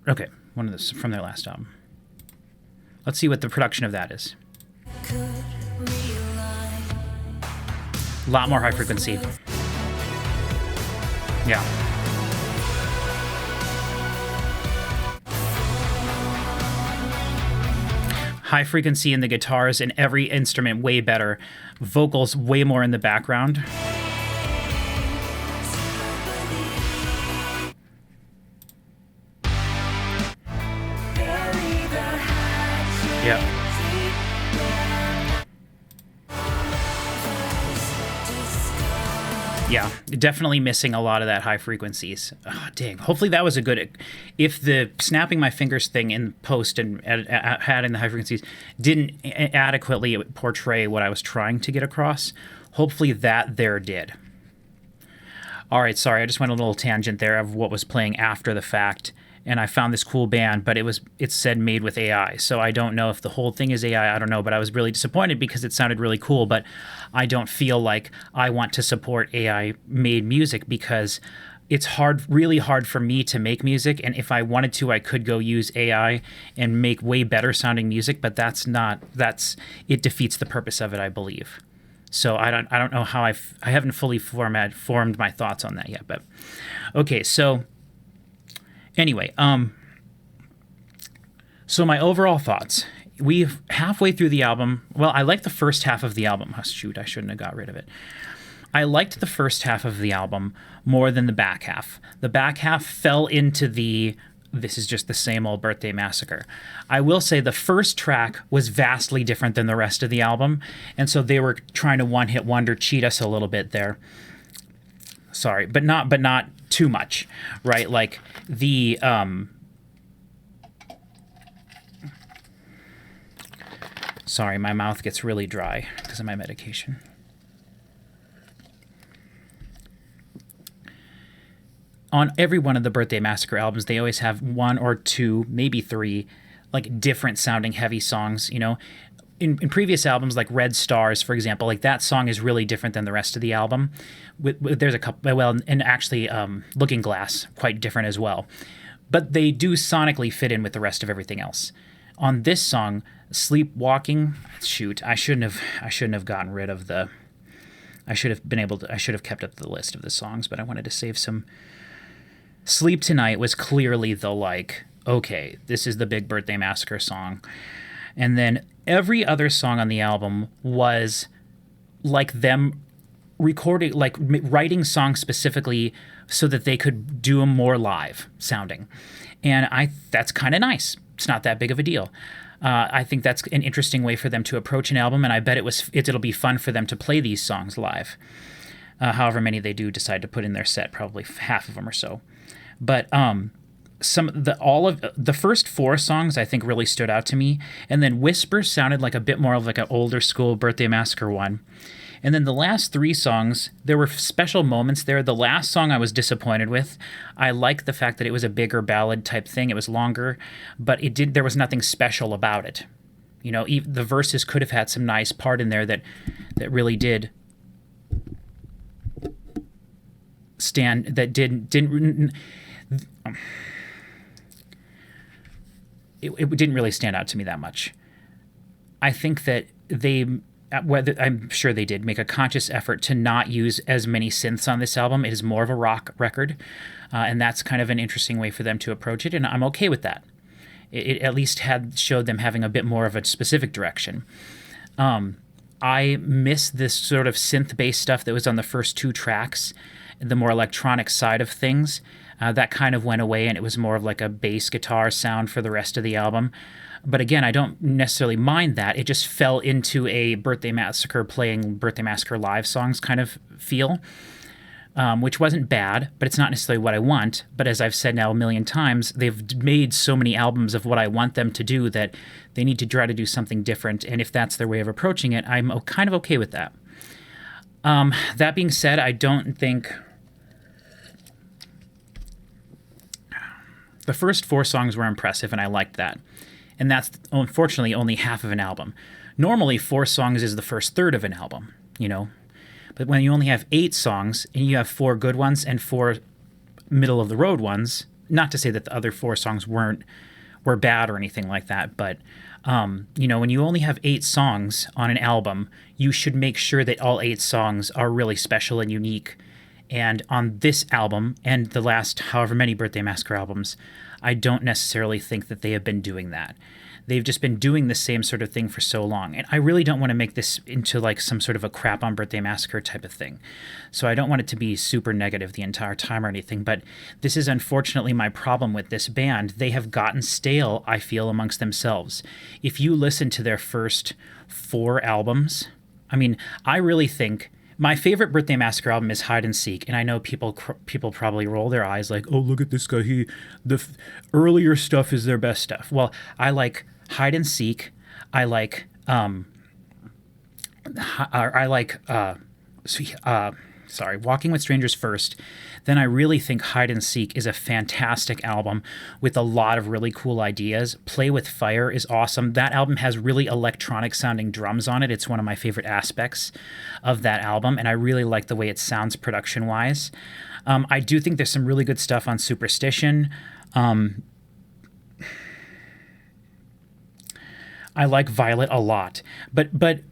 Okay, one of this from their last album. Let's see what the production of that is. A lot more high frequency. Yeah. High frequency in the guitars and every instrument way better. Vocals way more in the background. Yeah. Yeah, definitely missing a lot of that high frequencies. Oh, dang. Hopefully that was a good... If the snapping my fingers thing in post and adding the high frequencies didn't adequately portray what I was trying to get across, hopefully that there did. All right, sorry, I just went a little tangent there of what was playing after the fact, and I found this cool band, but it said made with AI, so I don't know if the whole thing is AI, I don't know, but I was really disappointed because it sounded really cool, but I don't feel like I want to support AI-made music because it's really hard for me to make music, and if I wanted to, I could go use AI and make way better sounding music, but it defeats the purpose of it, I believe. So I don't know how I haven't fully formed my thoughts on that yet, but okay, so anyway, so my overall thoughts. We've halfway through the album. Well, I like the first half of the album. Oh, shoot, I shouldn't have got rid of it. I liked the first half of the album more than the back half. The back half fell into this is just the same old Birthday Massacre. I will say the first track was vastly different than the rest of the album, and so they were trying to one-hit wonder cheat us a little bit there. Sorry, but not too much, right? Like the sorry, my mouth gets really dry because of my medication. On every one of the Birthday Massacre albums, they always have one or two, maybe three, like different sounding heavy songs, you know. In previous albums, like Red Stars, for example, like that song is really different than the rest of the album. There's a couple, well, and actually Looking Glass, quite different as well. But they do sonically fit in with the rest of everything else. On this song, Sleepwalking, shoot, I shouldn't have gotten rid of the... I should have kept up the list of the songs, but I wanted to save some... Sleep Tonight was clearly the, like, okay, this is the big Birthday Massacre song. And then every other song on the album was like them recording, like writing songs specifically so that they could do them more live sounding. And that's kind of nice. It's not that big of a deal. I think that's an interesting way for them to approach an album, and I bet it'll be fun for them to play these songs live. However many they do decide to put in their set, probably half of them or so. But all of the first four songs I think really stood out to me, and then Whisper sounded like a bit more of like an older school Birthday Massacre one. And then the last three songs, there were special moments there. The last song I was disappointed with. I liked the fact that it was a bigger ballad type thing. It was longer, but there was nothing special about it. You know, the verses could have had some nice part in there that really did stand. That didn't. It didn't really stand out to me that much. I think that I'm sure they did make a conscious effort to not use as many synths on this album. It is more of a rock record, and that's kind of an interesting way for them to approach it, and I'm okay with that. It at least showed them having a bit more of a specific direction. I miss this sort of synth-based stuff that was on the first two tracks, the more electronic side of things. That kind of went away, and it was more of like a bass guitar sound for the rest of the album. But again, I don't necessarily mind that. It just fell into a Birthday Massacre playing Birthday Massacre live songs kind of feel, which wasn't bad, but it's not necessarily what I want. But as I've said now a million times, they've made so many albums of what I want them to do that they need to try to do something different. And if that's their way of approaching it, I'm kind of okay with that. That being said, I don't think... The first four songs were impressive, and I liked that. And that's, unfortunately, only half of an album. Normally, 4 songs is the first third of an album. you know. But when you only have 8 songs and you have 4 good ones and 4 middle of the road ones, not to say that the other 4 songs were bad or anything like that, but you know, when you only have 8 songs on an album, you should make sure that all 8 songs are really special and unique. And on this album and the last however many Birthday Massacre albums, I don't necessarily think that they have been doing that. They've just been doing the same sort of thing for so long. And I really don't want to make this into like some sort of a crap on Birthday Massacre type of thing. So I don't want it to be super negative the entire time or anything. But this is unfortunately my problem with this band. They have gotten stale, I feel, amongst themselves. If you listen to their first 4 albums, I mean, I really think my favorite Birthday Massacre album is Hide and Seek, and I know people probably roll their eyes like, "Oh, look at this guy. Earlier stuff is their best stuff." Well, I like Hide and Seek. I like Walking with Strangers first. Then I really think Hide and Seek is a fantastic album with a lot of really cool ideas. Play with Fire is awesome. That album has really electronic sounding drums on it. It's one of my favorite aspects of that album, and I really like the way it sounds production wise. I do think there's some really good stuff on Superstition. I like Violet a lot, but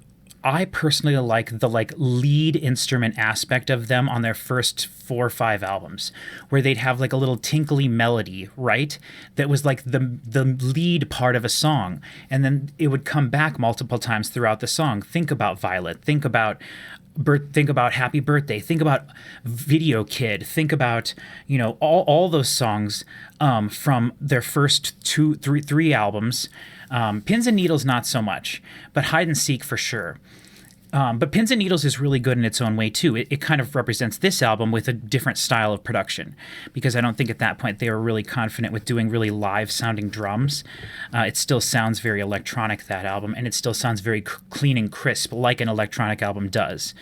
I personally like the lead instrument aspect of them on their first 4 or 5 albums, where they'd have like a little tinkly melody, right? That was like the lead part of a song, and then it would come back multiple times throughout the song. Think about Violet. Think about Happy Birthday. Think about Video Kid. Think about, you know, all those songs from their first 3 albums. Pins and Needles not so much, but Hide and Seek for sure. But Pins and Needles is really good in its own way too. It kind of represents this album with a different style of production, because I don't think at that point they were really confident with doing really live sounding drums. It still sounds very electronic, that album, and it still sounds very clean and crisp like an electronic album does.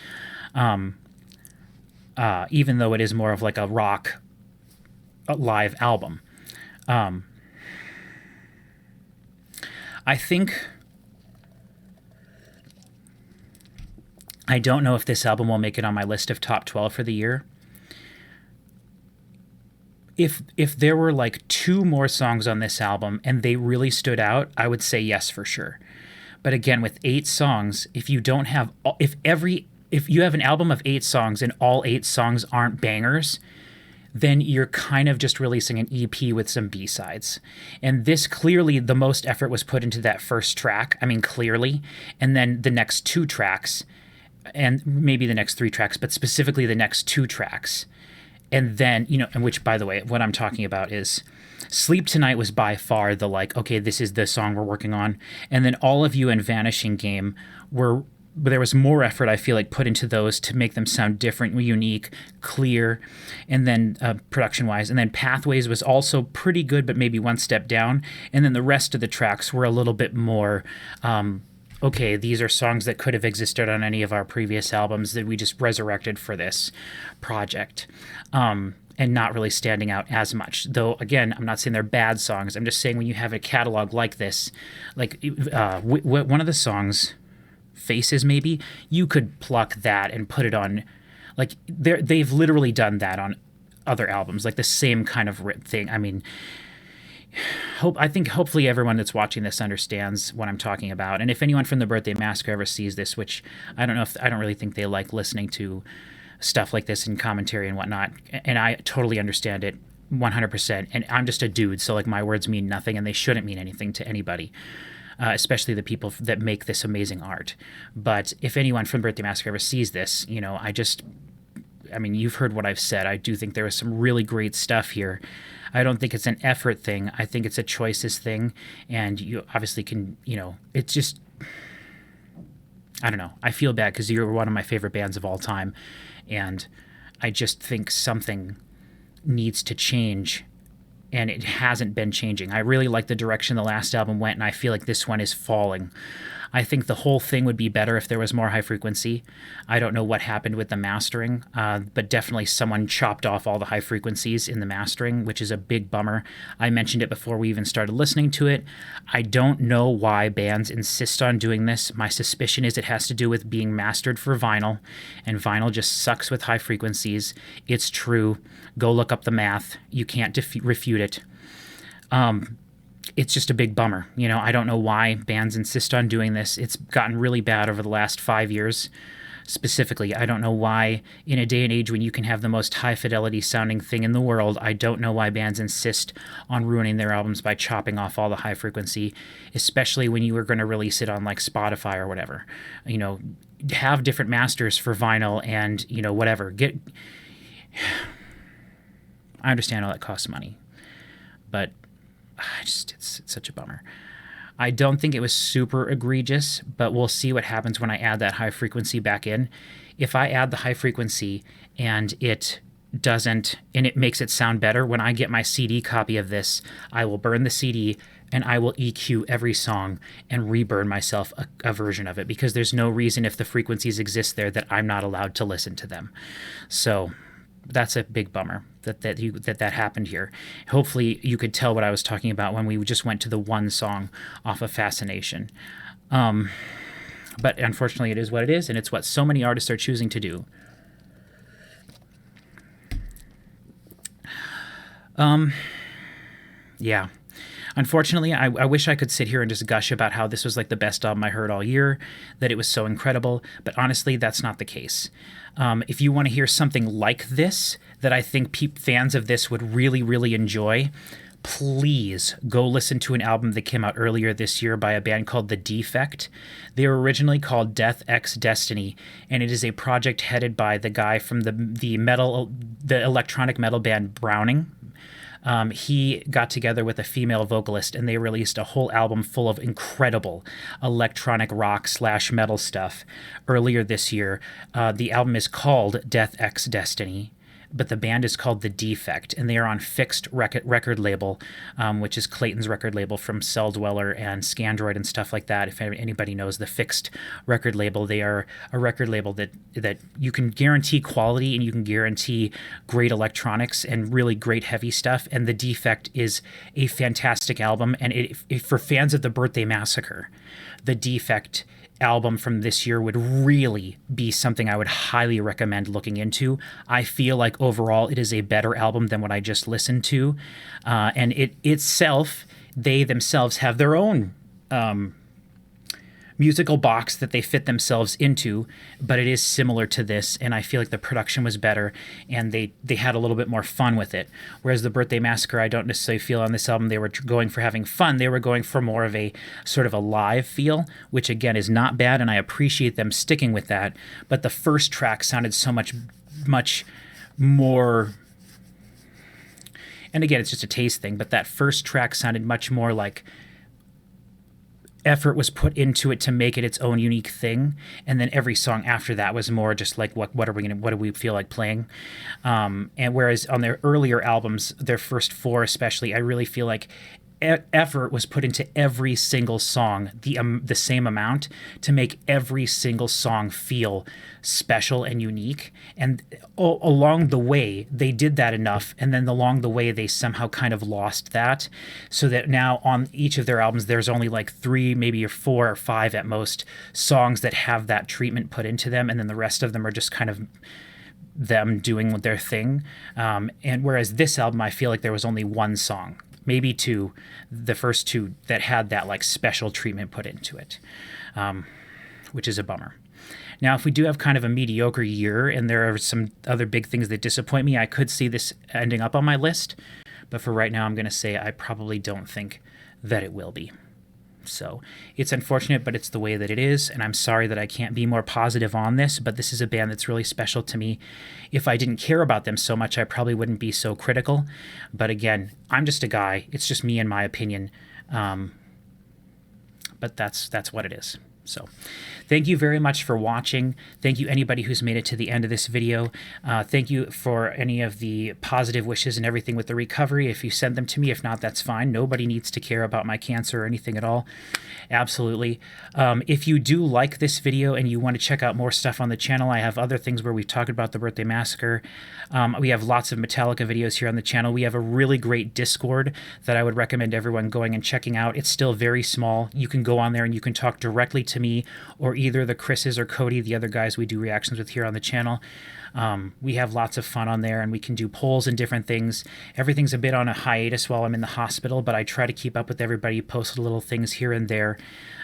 Even though it is more of like a rock live album. I don't know if this album will make it on my list of top 12 for the year. If there were like 2 more songs on this album and they really stood out, I would say yes for sure. But again, with 8 songs, if you have an album of 8 songs and all 8 songs aren't bangers, then you're kind of just releasing an EP with some B-sides. And this clearly, the most effort was put into that first track. I mean, clearly. And then the next 2 tracks, and maybe the next 3 tracks, but specifically the next 2 tracks. And then, you know, and which, by the way, what I'm talking about is Sleep Tonight was by far the okay, this is the song we're working on. And then All of You and Vanishing Game but there was more effort, I feel like, put into those to make them sound different, unique, clear, and then production-wise. And then Pathways was also pretty good, but maybe one step down. And then the rest of the tracks were a little bit more, okay, these are songs that could have existed on any of our previous albums that we just resurrected for this project. And not really standing out as much. Though, again, I'm not saying they're bad songs. I'm just saying when you have a catalog like this, like one of the songs, Faces maybe, you could pluck that and put it on, like they've literally done that on other albums, like the same kind of thing. I mean, I think hopefully everyone that's watching this understands what I'm talking about. And if anyone from the Birthday Massacre ever sees this, which I don't really think they like listening to stuff like this and commentary and whatnot, and I totally understand it 100%. And I'm just a dude, so like my words mean nothing, and they shouldn't mean anything to anybody. Especially the people that make this amazing art. But if anyone from Birthday Massacre ever sees this, you know, I mean, you've heard what I've said. I do think there is some really great stuff here. I don't think it's an effort thing. I think it's a choices thing. And you obviously can, you know, it's just, I don't know. I feel bad because you're one of my favorite bands of all time. And I just think something needs to change. And it hasn't been changing. I really like the direction the last album went, and I feel like this one is falling. I think the whole thing would be better if there was more high frequency. I don't know what happened with the mastering, but definitely someone chopped off all the high frequencies in the mastering, which is a big bummer. I mentioned it before we even started listening to it. I don't know why bands insist on doing this. My suspicion is it has to do with being mastered for vinyl, and vinyl just sucks with high frequencies. It's true. Go look up the math. You can't refute it. It's just a big bummer. I don't know why bands insist on doing this. It's gotten really bad over the last 5 years. Specifically, I don't know why, in a day and age when you can have the most high fidelity sounding thing in the world, I don't know why bands insist on ruining their albums by chopping off all the high frequency, especially when you were going to release it on like Spotify or whatever. Have different masters for vinyl and, whatever. I understand all that costs money, but it's such a bummer. I don't think it was super egregious, but we'll see what happens when I add that high frequency back in. If I add the high frequency and it makes it sound better, when I get my CD copy of this, I will burn the CD and I will EQ every song and reburn myself a version of it, because there's no reason, if the frequencies exist there, that I'm not allowed to listen to them. So that's a big bummer that happened here. Hopefully you could tell what I was talking about when we just went to the one song off of Fascination. But unfortunately it is what it is, and it's what so many artists are choosing to do. Yeah. Unfortunately, I wish I could sit here and just gush about how this was like the best album I heard all year, that it was so incredible, but honestly, that's not the case. If you want to hear something like this, that I think fans of this would really, really enjoy, please go listen to an album that came out earlier this year by a band called The Defect. They were originally called Death X Destiny, and it is a project headed by the guy from the electronic metal band Browning. He got together with a female vocalist, and they released a whole album full of incredible electronic rock / metal stuff earlier this year. The album is called Death X Destiny, but the band is called The Defect, and they are on Fixed record label, which is Clayton's record label from Cell Dweller and Scandroid and stuff like that. If anybody knows the Fixed record label, they are a record label that you can guarantee quality and you can guarantee great electronics and really great heavy stuff. And The Defect is a fantastic album, and for fans of the Birthday Massacre, The Defect album from this year would really be something I would highly recommend looking into. I feel like overall it is a better album than what I just listened to, and they themselves have their own musical box that they fit themselves into, but it is similar to this, and I feel like the production was better and they had a little bit more fun with it. Whereas the Birthday Massacre, I don't necessarily feel on this album they were going for having fun. They were going for more of a sort of a live feel, which again is not bad, and I appreciate them sticking with that. But the first track sounded so much more, and again, it's just a taste thing, but that first track sounded much more like effort was put into it to make it its own unique thing, and then every song after that was more just like what do we feel like playing, and whereas on their earlier albums, their first 4 especially, I really feel like effort was put into every single song, the same amount, to make every single song feel special and unique. And along the way, they did that enough, and then along the way, they somehow kind of lost that, so that now on each of their albums, there's only like 3, maybe 4 or 5 at most songs that have that treatment put into them, and then the rest of them are just kind of them doing their thing. And whereas this album, I feel like there was only 1 song, maybe 2, the first 2, that had that like special treatment put into it, which is a bummer. Now, if we do have kind of a mediocre year and there are some other big things that disappoint me, I could see this ending up on my list. But for right now, I'm going to say I probably don't think that it will be. So it's unfortunate, but it's the way that it is. And I'm sorry that I can't be more positive on this, but this is a band that's really special to me. If I didn't care about them so much, I probably wouldn't be so critical. But again, I'm just a guy. It's just me and my opinion. But that's what it is. So thank you very much for watching. Thank you anybody who's made it to the end of this video. Thank you for any of the positive wishes and everything with the recovery. If you send them to me, if not, that's fine. Nobody needs to care about my cancer or anything at all. Absolutely. If you do like this video and you want to check out more stuff on the channel, I have other things where we've talked about the Birthday Massacre. We have lots of Metallica videos here on the channel. We have a really great Discord that I would recommend everyone going and checking out. It's still very small. You can go on there and you can talk directly to me or either the Chris's or Cody, the other guys we do reactions with here on the channel. We have lots of fun on there, and we can do polls and different things. Everything's a bit on a hiatus while I'm in the hospital, but I try to keep up with everybody, post little things here and there.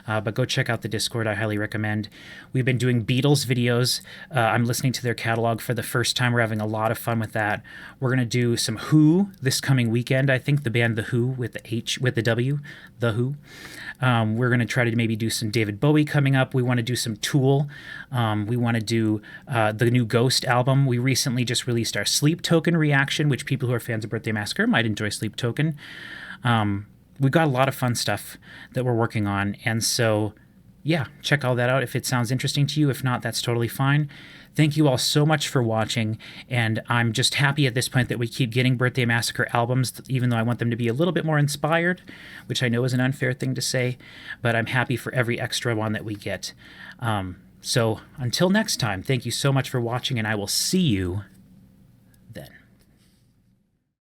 But go check out the Discord. I highly recommend. We've been doing Beatles videos. I'm listening to their catalog for the first time. We're having a lot of fun with that. We're going to do some Who this coming weekend. I think the band The Who with the H, with the W, The Who. We're going to try to maybe do some David Bowie coming up. We want to do some Tool. We want to do the new Ghost album. We recently just released our Sleep Token reaction, which people who are fans of Birthday Massacre might enjoy Sleep Token. We've got a lot of fun stuff that we're working on. And so, yeah, check all that out if it sounds interesting to you. If not, that's totally fine. Thank you all so much for watching, and I'm just happy at this point that we keep getting Birthday Massacre albums, even though I want them to be a little bit more inspired, which I know is an unfair thing to say, but I'm happy for every extra one that we get. So until next time, thank you so much for watching, and I will see you